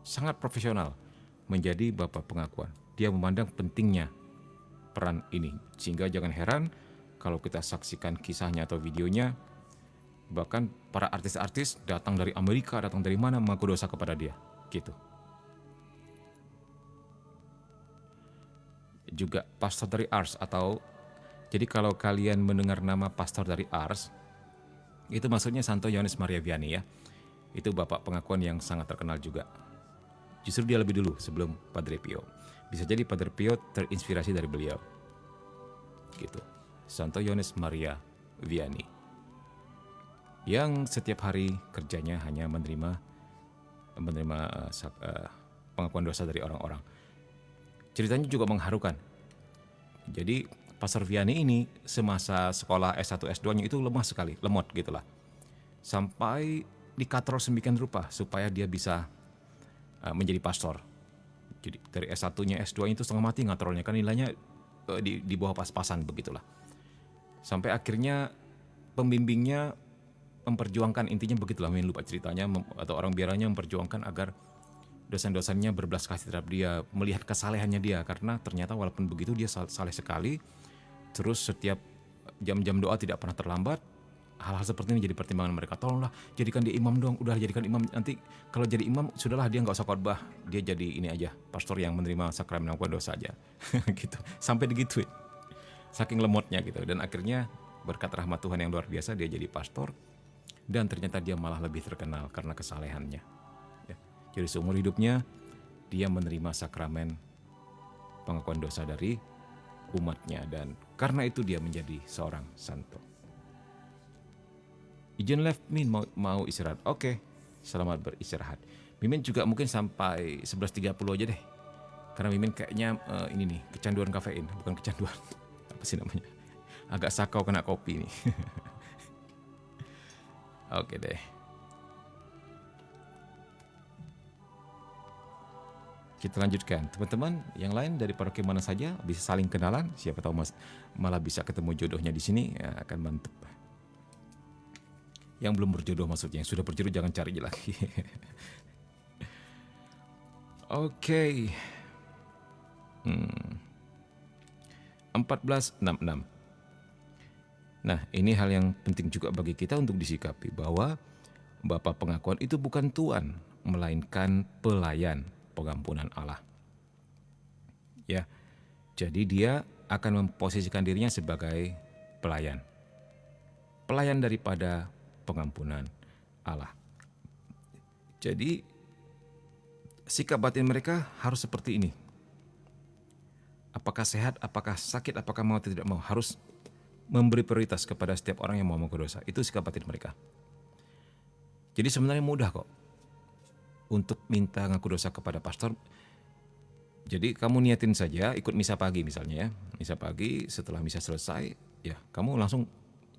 sangat profesional menjadi bapak pengakuan. Dia memandang pentingnya peran ini, sehingga jangan heran kalau kita saksikan kisahnya atau videonya, bahkan para artis-artis datang dari Amerika, datang dari mana mengaku dosa kepada dia, gitu. Juga pastor dari Ars, atau jadi kalau kalian mendengar nama pastor dari Ars, itu maksudnya Santo Yohanes Maria Vianney ya. Itu bapak pengakuan yang sangat terkenal juga. Justru dia lebih dulu sebelum Padre Pio. Bisa jadi Padre Pio terinspirasi dari beliau. Gitu. Santo Yohanes Maria Vianney. Yang setiap hari kerjanya hanya menerima pengakuan dosa dari orang-orang. Ceritanya juga mengharukan. Jadi Pastor Vianney ini semasa sekolah S1 S2-nya itu lemah sekali, lemot gitulah. Sampai dikatrol semikian rupa supaya dia bisa menjadi pastor. Jadi dari S1-nya S2-nya itu setengah mati ngatrolnya, kan nilainya di bawah pas-pasan begitulah. Sampai akhirnya pembimbingnya memperjuangkan, intinya begitulah, mungkin lupa ceritanya, atau orang biaranya memperjuangkan agar dosen-dosennya berbelas kasih terhadap dia, melihat kesalehannya dia, karena ternyata walaupun begitu dia saleh sekali. Terus setiap jam-jam doa tidak pernah terlambat. Hal-hal seperti ini jadi pertimbangan mereka. Tolonglah jadikan dia imam dong. Udah jadikan imam, nanti kalau jadi imam sudahlah, dia nggak usah khotbah. Dia jadi ini aja, pastor yang menerima sakramen pengakuan dosa aja. Gitu. Sampai digituin. Saking lemotnya gitu. Dan akhirnya berkat rahmat Tuhan yang luar biasa, dia jadi pastor. Dan ternyata dia malah lebih terkenal karena kesalehannya. Ya. Jadi seumur hidupnya dia menerima sakramen pengakuan dosa dari umatnya, dan karena itu dia menjadi seorang santo. Izin left Min mau istirahat. Oke, selamat beristirahat. Mimin juga mungkin sampai 11.30 aja deh. Karena Mimin kayaknya ini nih, kecanduan kafein, bukan kecanduan. Apa sih namanya? Agak sakau kena kopi nih. Oke deh. kita lanjutkan. Teman-teman yang lain dari paroki mana saja bisa saling kenalan. Siapa tahu malah bisa ketemu jodohnya di sini, ya, akan mantep. Yang belum berjodoh maksudnya, yang sudah berjodoh jangan cari lagi. Oke. 1466. Nah, ini hal yang penting juga bagi kita untuk disikapi bahwa Bapa pengakuan itu bukan Tuhan, melainkan pelayan pengampunan Allah. Ya. Jadi dia akan memposisikan dirinya sebagai pelayan. Pelayan daripada pengampunan Allah. Jadi sikap batin mereka harus seperti ini. Apakah sehat, apakah sakit, apakah mau atau tidak mau, harus memberi prioritas kepada setiap orang yang mau mengaku dosa. Itu sikap batin mereka. Jadi sebenarnya mudah kok untuk minta ngaku dosa kepada pastor. Jadi kamu niatin saja ikut misa pagi misalnya ya. Misa pagi, setelah misa selesai, ya kamu langsung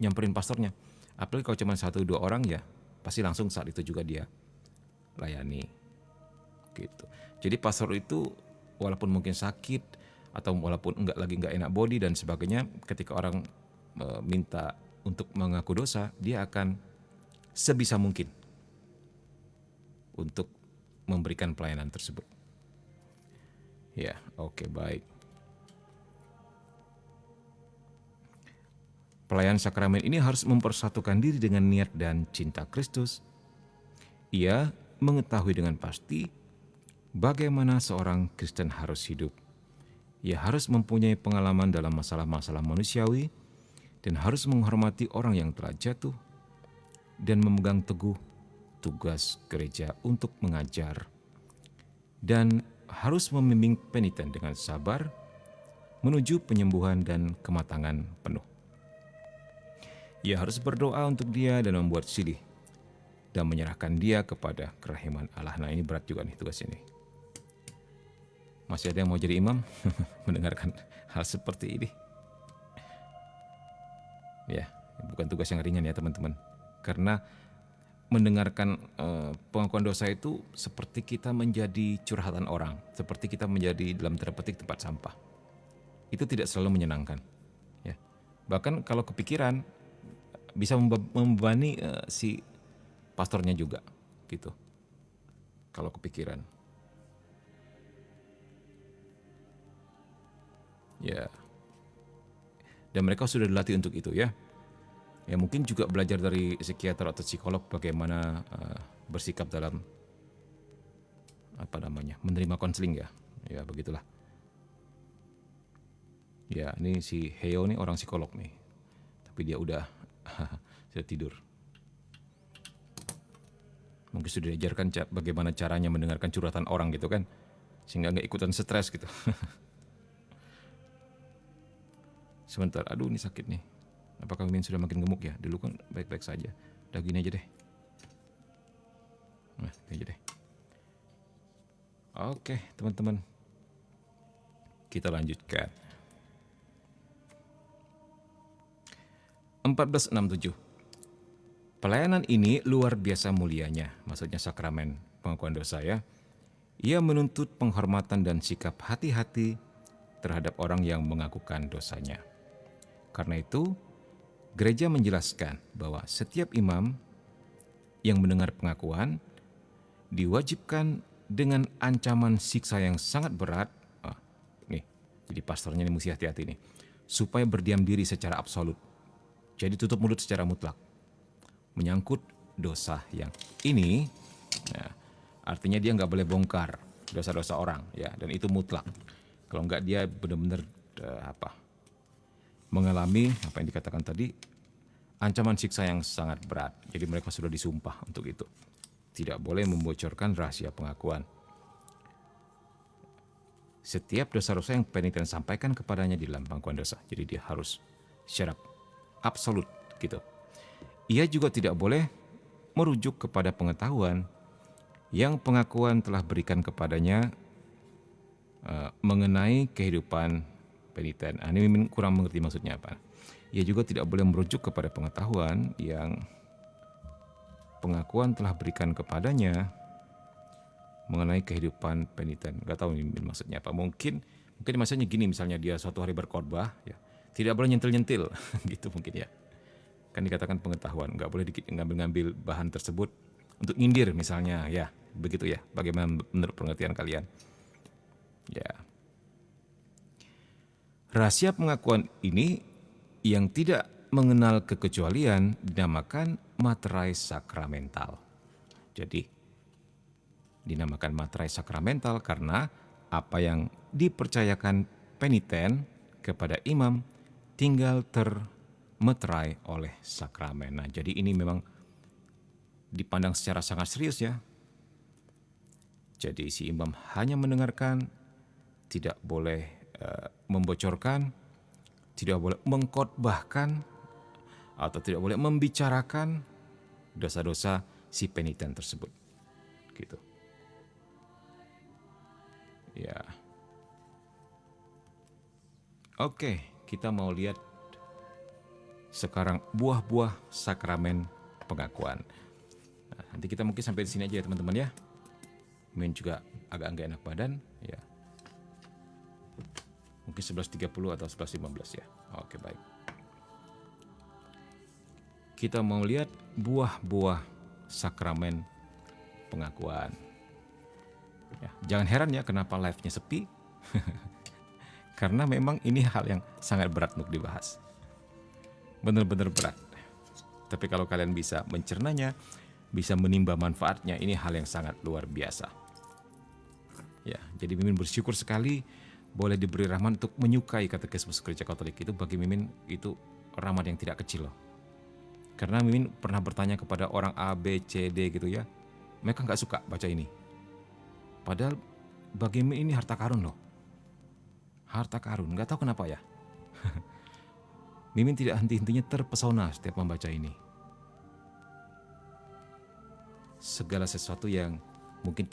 nyamperin pastornya. Apalagi kalau cuma 1-2 orang, ya pasti langsung saat itu juga dia layani. Gitu. Jadi pastor itu walaupun mungkin sakit atau walaupun nggak enak body dan sebagainya, ketika orang minta untuk mengaku dosa, dia akan sebisa mungkin untuk memberikan pelayanan tersebut. Ya, oke, baik. Pelayan sakramen ini harus mempersatukan diri dengan niat dan cinta Kristus. Ia mengetahui dengan pasti bagaimana seorang Kristen harus hidup. Ia harus mempunyai pengalaman dalam masalah-masalah manusiawi dan harus menghormati orang yang telah jatuh dan memegang teguh tugas gereja untuk mengajar, dan harus membimbing peniten dengan sabar menuju penyembuhan dan kematangan penuh. Ia harus berdoa untuk dia dan membuat silih dan menyerahkan dia kepada kerahiman Allah. Nah, ini berat juga nih tugas ini. Masih ada yang mau jadi imam? Mendengarkan hal seperti ini. Ya, bukan tugas yang ringan ya teman-teman. Karena mendengarkan pengakuan dosa itu seperti kita menjadi curhatan orang. Seperti kita menjadi dalam tanda petik tempat sampah. Itu tidak selalu menyenangkan. Ya. Bahkan kalau kepikiran, bisa membebani si pastornya juga. Gitu. Kalau kepikiran. Ya, dan mereka sudah dilatih untuk itu ya. Ya mungkin juga belajar dari psikiater atau psikolog bagaimana bersikap dalam menerima konseling ya. Ya begitulah. Ya ini si Heo nih orang psikolog nih, tapi dia udah sudah tidur. Mungkin sudah diajarkan bagaimana caranya mendengarkan curhatan orang gitu kan, sehingga nggak ikutan stres gitu. Sebentar, aduh ini sakit nih. Apakah Mimin sudah makin gemuk ya? Dulu kan baik-baik saja. Udah gini aja deh. Nah, gini aja deh. Oke, teman-teman. Kita lanjutkan. 1467. Pelayanan ini luar biasa mulianya, maksudnya sakramen pengakuan dosa ya. Ia menuntut penghormatan dan sikap hati-hati terhadap orang yang mengakukan dosanya. Karena itu, gereja menjelaskan bahwa setiap imam yang mendengar pengakuan diwajibkan dengan ancaman siksa yang sangat berat. Jadi pastornya ini mesti hati-hati nih, supaya berdiam diri secara absolut. Jadi tutup mulut secara mutlak. Menyangkut dosa yang ini, ya, artinya dia nggak boleh bongkar dosa-dosa orang, ya, dan itu mutlak. Kalau nggak dia benar-benar mengalami apa yang dikatakan tadi, ancaman siksa yang sangat berat. Jadi mereka sudah disumpah untuk itu. Tidak boleh membocorkan rahasia pengakuan. Setiap dosa-dosa yang peniten sampaikan kepadanya di dalam pengakuan dosa. Jadi dia harus syarat absolut gitu. Ia juga tidak boleh merujuk kepada pengetahuan yang pengakuan telah berikan kepadanya mengenai kehidupan peniten. Ini Mimin kurang mengerti maksudnya apa. Ia juga tidak boleh merujuk kepada pengetahuan yang pengakuan telah berikan kepadanya mengenai kehidupan peniten. Gak tahu ini maksudnya apa. Mungkin maksudnya gini, misalnya dia suatu hari berkhotbah, ya, tidak boleh nyentil-nyentil, gitu mungkin ya. Kan dikatakan pengetahuan, nggak boleh ngambil-ngambil bahan tersebut untuk nyindir misalnya, ya, begitu ya. Bagaimana menurut pengertian kalian? Ya. Rahasia pengakuan ini yang tidak mengenal kekecualian dinamakan materai sakramental. Jadi, dinamakan materai sakramental karena apa yang dipercayakan peniten kepada imam tinggal termeterai oleh sakramen. Nah, jadi ini memang dipandang secara sangat serius ya. Jadi si imam hanya mendengarkan, tidak boleh membocorkan, tidak boleh mengkhotbahkan, atau tidak boleh membicarakan dosa-dosa si peniten tersebut. Gitu. Ya. Oke, kita mau lihat sekarang buah-buah sakramen pengakuan. Nah, nanti kita mungkin sampai di sini aja ya teman-teman ya. Min juga agak nggak enak badan, ya. Mungkin 11.30 atau 11.15 ya. Oke, baik. Kita mau lihat buah-buah sakramen pengakuan. Ya, jangan heran ya kenapa live-nya sepi. Karena memang ini hal yang sangat berat untuk dibahas. Benar-benar berat. Tapi kalau kalian bisa mencernanya, bisa menimba manfaatnya, ini hal yang sangat luar biasa. Ya, jadi Mimin bersyukur sekali boleh diberi rahmat untuk menyukai Katekismus Gereja Katolik itu. Bagi Mimin itu rahmat yang tidak kecil loh. Karena Mimin pernah bertanya kepada orang A, B, C, D gitu ya. Mereka nggak suka baca ini. Padahal bagi Mimin ini harta karun loh. Harta karun, nggak tahu kenapa ya. Mimin tidak henti-hentinya terpesona setiap membaca ini. Segala sesuatu yang mungkin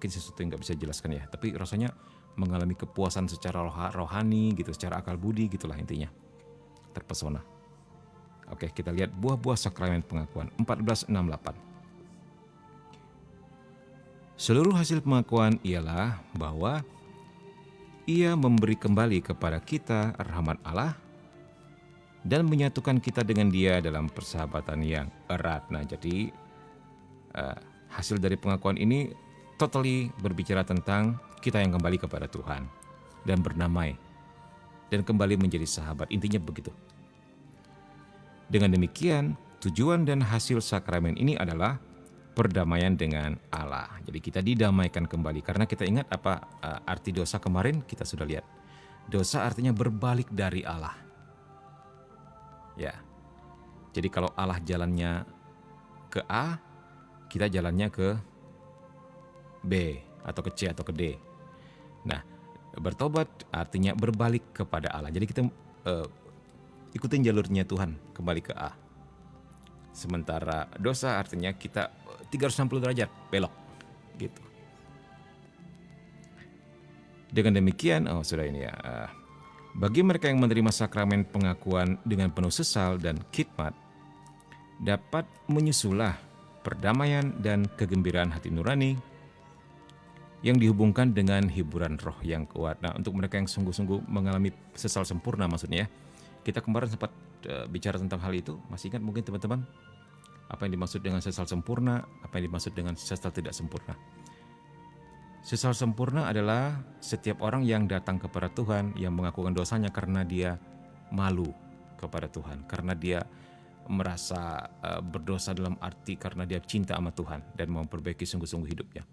sesuatu yang nggak bisa dijelaskan ya. Tapi rasanya mengalami kepuasan secara rohani gitu, secara akal budi gitulah intinya. Terpesona. Oke, kita lihat buah-buah sakramen pengakuan 1468. Seluruh hasil pengakuan ialah bahwa ia memberi kembali kepada kita rahmat Allah dan menyatukan kita dengan Dia dalam persahabatan yang erat. Nah, jadi hasil dari pengakuan ini totally berbicara tentang kita yang kembali kepada Tuhan dan berdamai dan kembali menjadi sahabat. Intinya begitu. Dengan demikian, tujuan dan hasil sakramen ini adalah perdamaian dengan Allah. Jadi kita didamaikan kembali. Karena kita ingat apa arti dosa kemarin kita sudah lihat. Dosa artinya berbalik dari Allah. Ya. Jadi kalau Allah jalannya ke A, kita jalannya ke B atau ke C atau ke D. Nah, bertobat artinya berbalik kepada Allah. Jadi kita ikutin jalurnya Tuhan kembali ke A. Sementara dosa artinya kita 360 derajat belok gitu. Dengan demikian, sudah ini ya. Bagi mereka yang menerima sakramen pengakuan dengan penuh sesal dan khidmat, dapat menyusulah perdamaian dan kegembiraan hati nurani yang dihubungkan dengan hiburan roh yang kuat. Nah, untuk mereka yang sungguh-sungguh mengalami sesal sempurna maksudnya ya. Kita kemarin sempat bicara tentang hal itu. Masih ingat mungkin teman-teman? Apa yang dimaksud dengan sesal sempurna? Apa yang dimaksud dengan sesal tidak sempurna? Sesal sempurna adalah setiap orang yang datang kepada Tuhan, yang mengakukan dosanya karena dia malu kepada Tuhan. Karena dia merasa berdosa dalam arti karena dia cinta sama Tuhan dan mau memperbaiki sungguh-sungguh hidupnya.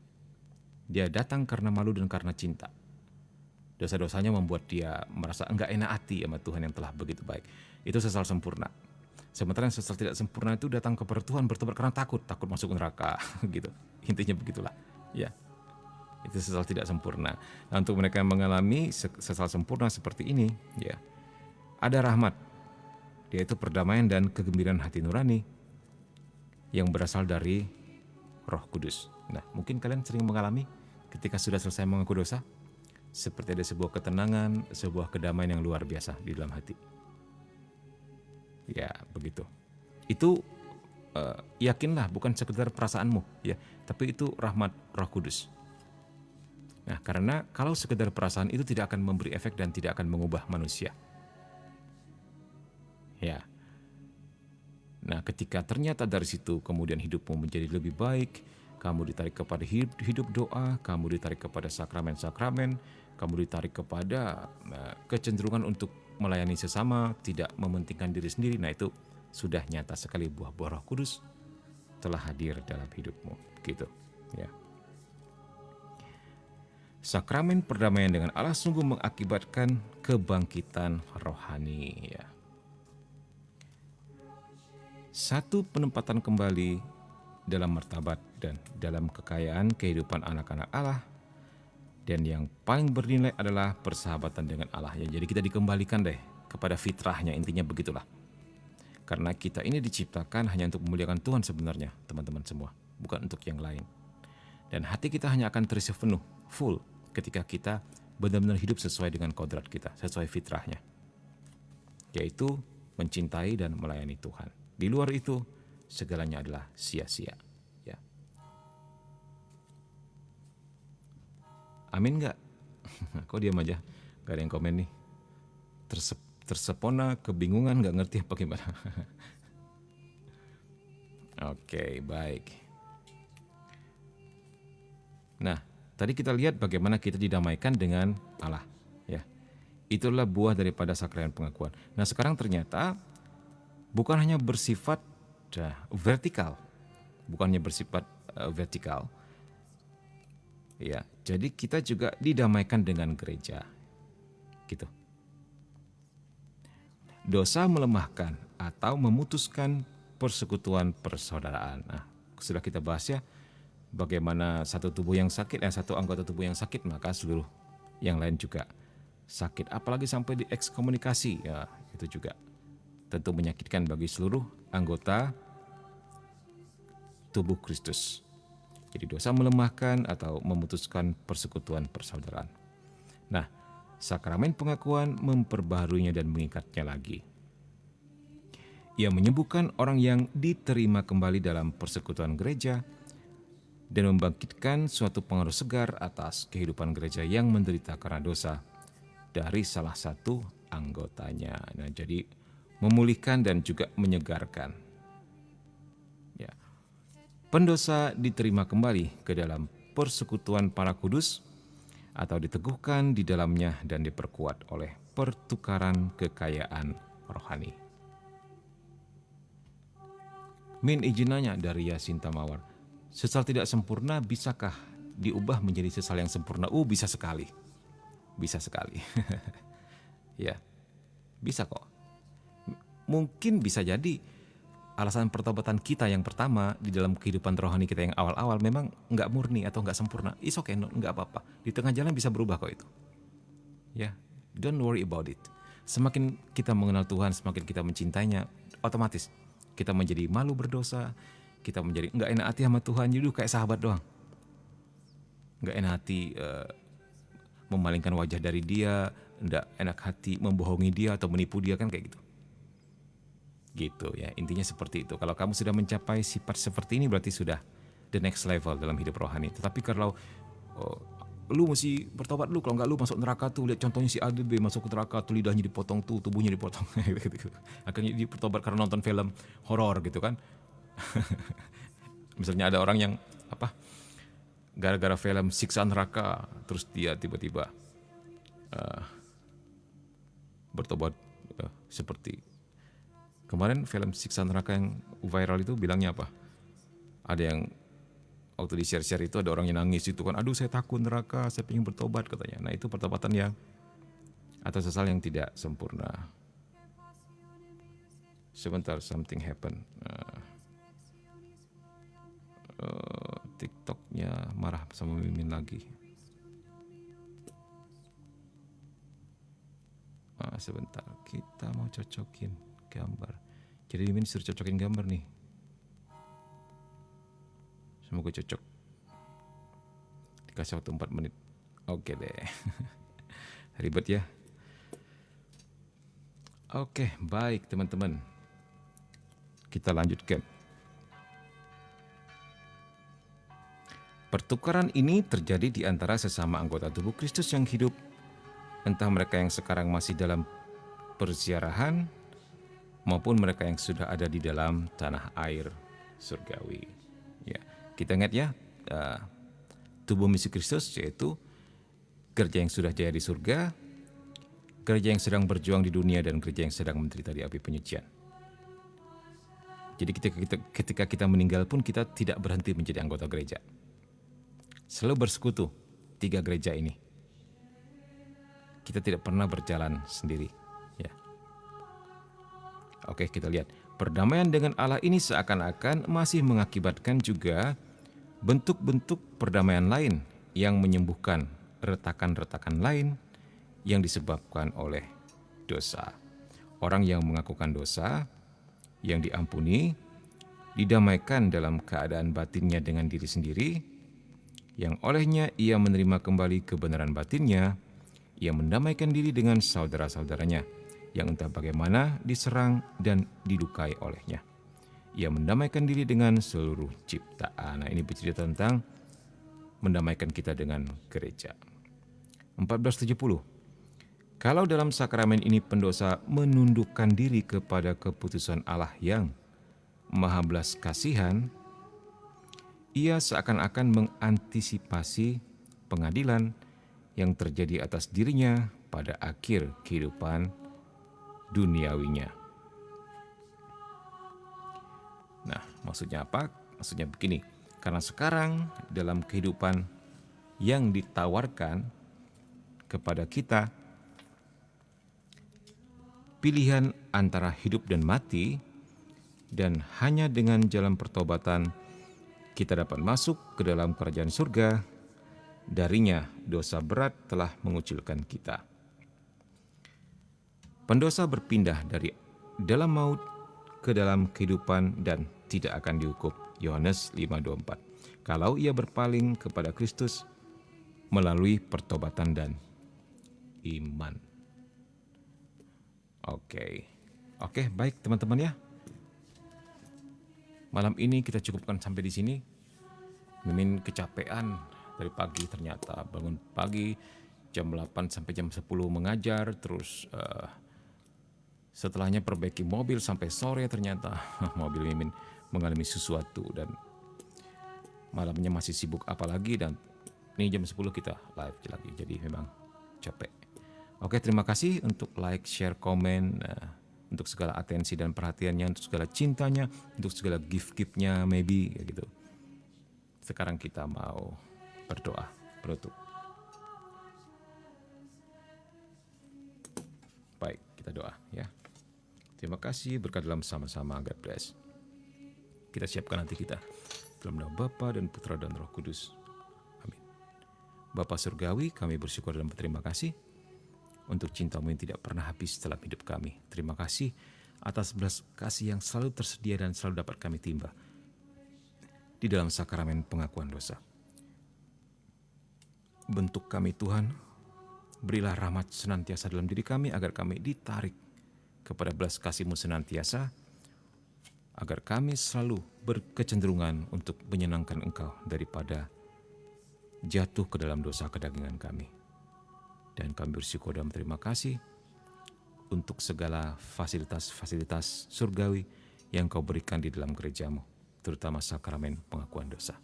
Dia datang karena malu dan karena cinta. Dosa-dosanya membuat dia merasa enggak enak hati sama Tuhan yang telah begitu baik. Itu sesal sempurna. Sementara yang sesal tidak sempurna itu datang kepada Tuhan bertobat karena takut masuk neraka gitu. Intinya begitulah. Ya. Itu sesal tidak sempurna. Nah, untuk mereka yang mengalami sesal sempurna seperti ini, ya. Ada rahmat, yaitu perdamaian dan kegembiraan hati nurani yang berasal dari Roh Kudus. Nah, mungkin kalian sering mengalami ketika sudah selesai mengaku dosa, seperti ada sebuah ketenangan, sebuah kedamaian yang luar biasa di dalam hati. Ya, begitu. Itu yakinlah bukan sekedar perasaanmu, ya, tapi itu rahmat Roh Kudus. Nah, karena kalau sekedar perasaan itu tidak akan memberi efek dan tidak akan mengubah manusia. Ya. Nah, ketika ternyata dari situ kemudian hidupmu menjadi lebih baik, kamu ditarik kepada hidup doa, kamu ditarik kepada sakramen-sakramen, kamu ditarik kepada kecenderungan untuk melayani sesama, tidak mementingkan diri sendiri. Nah, itu sudah nyata sekali buah-buah Roh Kudus telah hadir dalam hidupmu, gitu, ya. Sakramen perdamaian dengan Allah sungguh mengakibatkan kebangkitan rohani, ya. Satu penempatan kembali dalam martabat dan dalam kekayaan kehidupan anak-anak Allah, dan yang paling bernilai adalah persahabatan dengan Allah, ya. Jadi kita dikembalikan deh kepada fitrahnya, intinya begitulah. Karena kita ini diciptakan hanya untuk memuliakan Tuhan sebenarnya, teman-teman semua, bukan untuk yang lain. Dan hati kita hanya akan terisi penuh, full, ketika kita benar-benar hidup sesuai dengan kodrat kita, sesuai fitrahnya, yaitu mencintai dan melayani Tuhan. Di luar itu, segalanya adalah sia-sia. Ya. Amin nggak? Kok diam aja? Gak ada yang komen nih. Tersepona, kebingungan, nggak ngerti apa gimana. Oke, baik. Nah, tadi kita lihat bagaimana kita didamaikan dengan Allah, ya. Itulah buah daripada sakramen pengakuan. Nah, sekarang ternyata bukan hanya bersifat vertikal, bukannya bersifat vertikal, ya. Jadi kita juga didamaikan dengan gereja, gitu. Dosa melemahkan atau memutuskan persekutuan persaudaraan. Nah, sudah kita bahas ya. Bagaimana satu tubuh yang sakit, satu anggota tubuh yang sakit, maka seluruh yang lain juga sakit. Apalagi sampai diekskomunikasi, ya, itu juga tentu menyakitkan bagi seluruh anggota tubuh Kristus. Jadi dosa melemahkan atau memutuskan persekutuan persaudaraan. Nah, sakramen pengakuan memperbaharuinya dan mengikatnya lagi. Ia menyembuhkan orang yang diterima kembali dalam persekutuan gereja dan membangkitkan suatu pengaruh segar atas kehidupan gereja yang menderita karena dosa dari salah satu anggotanya. Nah, jadi memulihkan dan juga menyegarkan. Ya. Pendosa diterima kembali ke dalam persekutuan para kudus atau diteguhkan di dalamnya dan diperkuat oleh pertukaran kekayaan rohani. Min izin nanya dari Yasinta Mawar. Sesal tidak sempurna bisakah diubah menjadi sesal yang sempurna? Bisa sekali. Bisa sekali. Ya, bisa kok. Mungkin bisa jadi alasan pertobatan kita yang pertama di dalam kehidupan rohani kita yang awal-awal memang nggak murni atau nggak sempurna. It's okay, nggak apa-apa. Di tengah jalan bisa berubah kok itu. Ya, don't worry about it. Semakin kita mengenal Tuhan, semakin kita mencintainya, otomatis kita menjadi malu berdosa. Kita menjadi nggak enak hati sama Tuhan, jadi kayak sahabat doang. Nggak enak hati memalingkan wajah dari dia, nggak enak hati membohongi dia atau menipu dia, kan kayak gitu. Gitu ya, intinya seperti itu. Kalau kamu sudah mencapai sifat seperti ini berarti sudah the next level dalam hidup rohani. Tetapi kalau lu mesti bertobat lu, kalau nggak lu masuk neraka tuh. Lihat contohnya si ADB masuk ke neraka tuh, lidahnya dipotong tuh, tubuhnya dipotong. Akhirnya dia bertobat karena nonton film horor gitu kan. Misalnya ada orang yang gara-gara film siksa neraka terus dia tiba-tiba bertobat seperti kemarin film siksa neraka yang viral itu bilangnya apa? Ada yang waktu di share-share itu ada orang yang nangis itu kan, aduh saya takut neraka, saya ingin bertobat katanya. Nah, itu pertobatan yang atau sesal yang tidak sempurna. Sebentar, something happen. TikToknya marah sama Mimin lagi. Sebentar, kita mau cocokin gambar. Jadi Mimin suruh cocokin gambar nih. Semoga cocok. Dikasih waktu 4 menit. Oke deh. Ribet ya. Oke, baik teman-teman. Kita lanjutkan. Pertukaran ini terjadi di antara sesama anggota tubuh Kristus yang hidup, entah mereka yang sekarang masih dalam perziarahan maupun mereka yang sudah ada di dalam tanah air surgawi. Ya, kita ingat ya, tubuh misi Kristus yaitu gereja yang sudah jaya di surga, gereja yang sedang berjuang di dunia, dan gereja yang sedang menderita di api penyucian. Jadi ketika kita meninggal pun kita tidak berhenti menjadi anggota gereja. Selalu bersekutu 3 gereja ini. Kita tidak pernah berjalan sendiri. Ya. Oke, kita lihat. Perdamaian dengan Allah ini seakan-akan masih mengakibatkan juga bentuk-bentuk perdamaian lain yang menyembuhkan retakan-retakan lain yang disebabkan oleh dosa. Orang yang mengakukan dosa, yang diampuni, didamaikan dalam keadaan batinnya dengan diri sendiri, yang olehnya ia menerima kembali kebenaran batinnya, ia mendamaikan diri dengan saudara-saudaranya, yang entah bagaimana diserang dan dilukai olehnya. Ia mendamaikan diri dengan seluruh ciptaan. Nah, ini bercerita tentang mendamaikan kita dengan gereja. 1470. Kalau dalam sakramen ini pendosa menundukkan diri kepada keputusan Allah yang Maha Belas Kasihan, ia seakan-akan mengantisipasi pengadilan yang terjadi atas dirinya pada akhir kehidupan duniawinya. Nah, maksudnya apa? Maksudnya begini, karena sekarang dalam kehidupan yang ditawarkan kepada kita, pilihan antara hidup dan mati, dan hanya dengan jalan pertobatan kita dapat masuk ke dalam kerajaan surga. Darinya dosa berat telah mengucilkan kita. Pendosa berpindah dari dalam maut ke dalam kehidupan dan tidak akan dihukum. Yohanes 5:24. Kalau ia berpaling kepada Kristus melalui pertobatan dan iman. Oke, baik teman-teman ya. Malam ini kita cukupkan sampai di sini. Mimin kecapean dari pagi, ternyata bangun pagi jam 8 sampai jam 10 mengajar, terus setelahnya perbaiki mobil sampai sore, ternyata mobil Mimin mengalami sesuatu dan malamnya masih sibuk apalagi, dan ini jam 10 kita live lagi, jadi memang capek. Oke, terima kasih untuk like, share, komen, untuk segala atensi dan perhatiannya, untuk segala cintanya, untuk segala gift-giftnya maybe gitu. Sekarang kita mau berdoa penutup. Baik, kita doa ya. Terima kasih, berkat dalam sama-sama, God bless. Kita siapkan hati kita dalam nama Bapa dan Putra dan Roh Kudus. Amin. Bapa Surgawi, kami bersyukur dan berterima kasih untuk cinta-Mu yang tidak pernah habis dalam hidup kami. Terima kasih atas belas kasih yang selalu tersedia dan selalu dapat kami timba di dalam sakramen pengakuan dosa. Bentuk kami Tuhan, berilah rahmat senantiasa dalam diri kami agar kami ditarik kepada belas kasih-Mu senantiasa, agar kami selalu berkecenderungan untuk menyenangkan Engkau daripada jatuh ke dalam dosa kedagingan kami. Dan kami bersyukur dan berterima kasih untuk segala fasilitas-fasilitas surgawi yang Kau berikan di dalam gereja-Mu, terutama sakramen pengakuan dosa.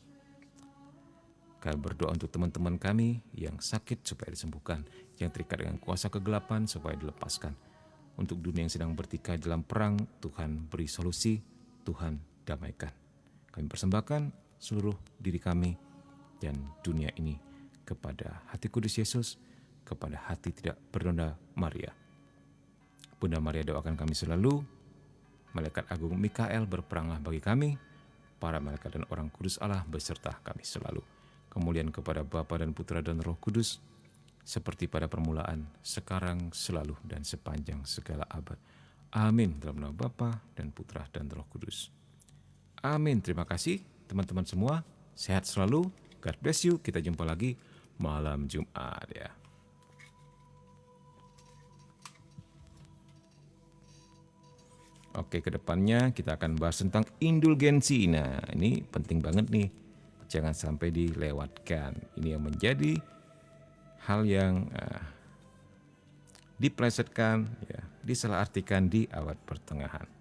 Kami berdoa untuk teman-teman kami yang sakit supaya disembuhkan, yang terikat dengan kuasa kegelapan supaya dilepaskan. Untuk dunia yang sedang bertikai dalam perang, Tuhan beri solusi, Tuhan damaikan. Kami persembahkan seluruh diri kami dan dunia ini kepada hati kudus Yesus, kepada hati tidak bernoda Maria. Bunda Maria, doakan kami selalu. Malaikat Agung Mikael, berperanglah bagi kami. Para malaikat dan orang kudus Allah beserta kami selalu. Kemuliaan kepada Bapa dan Putra dan Roh Kudus, seperti pada permulaan, sekarang, selalu, dan sepanjang segala abad. Amin. Dalam nama Bapa dan Putra dan Roh Kudus. Amin. Terima kasih teman-teman semua. Sehat selalu. God bless you. Kita jumpa lagi malam Jumat ya. Oke, kedepannya kita akan bahas tentang indulgensi. Nah, ini penting banget nih. jangan sampai dilewatkan. Ini yang menjadi hal yang diplesetkan, ya, disalahartikan di abad pertengahan.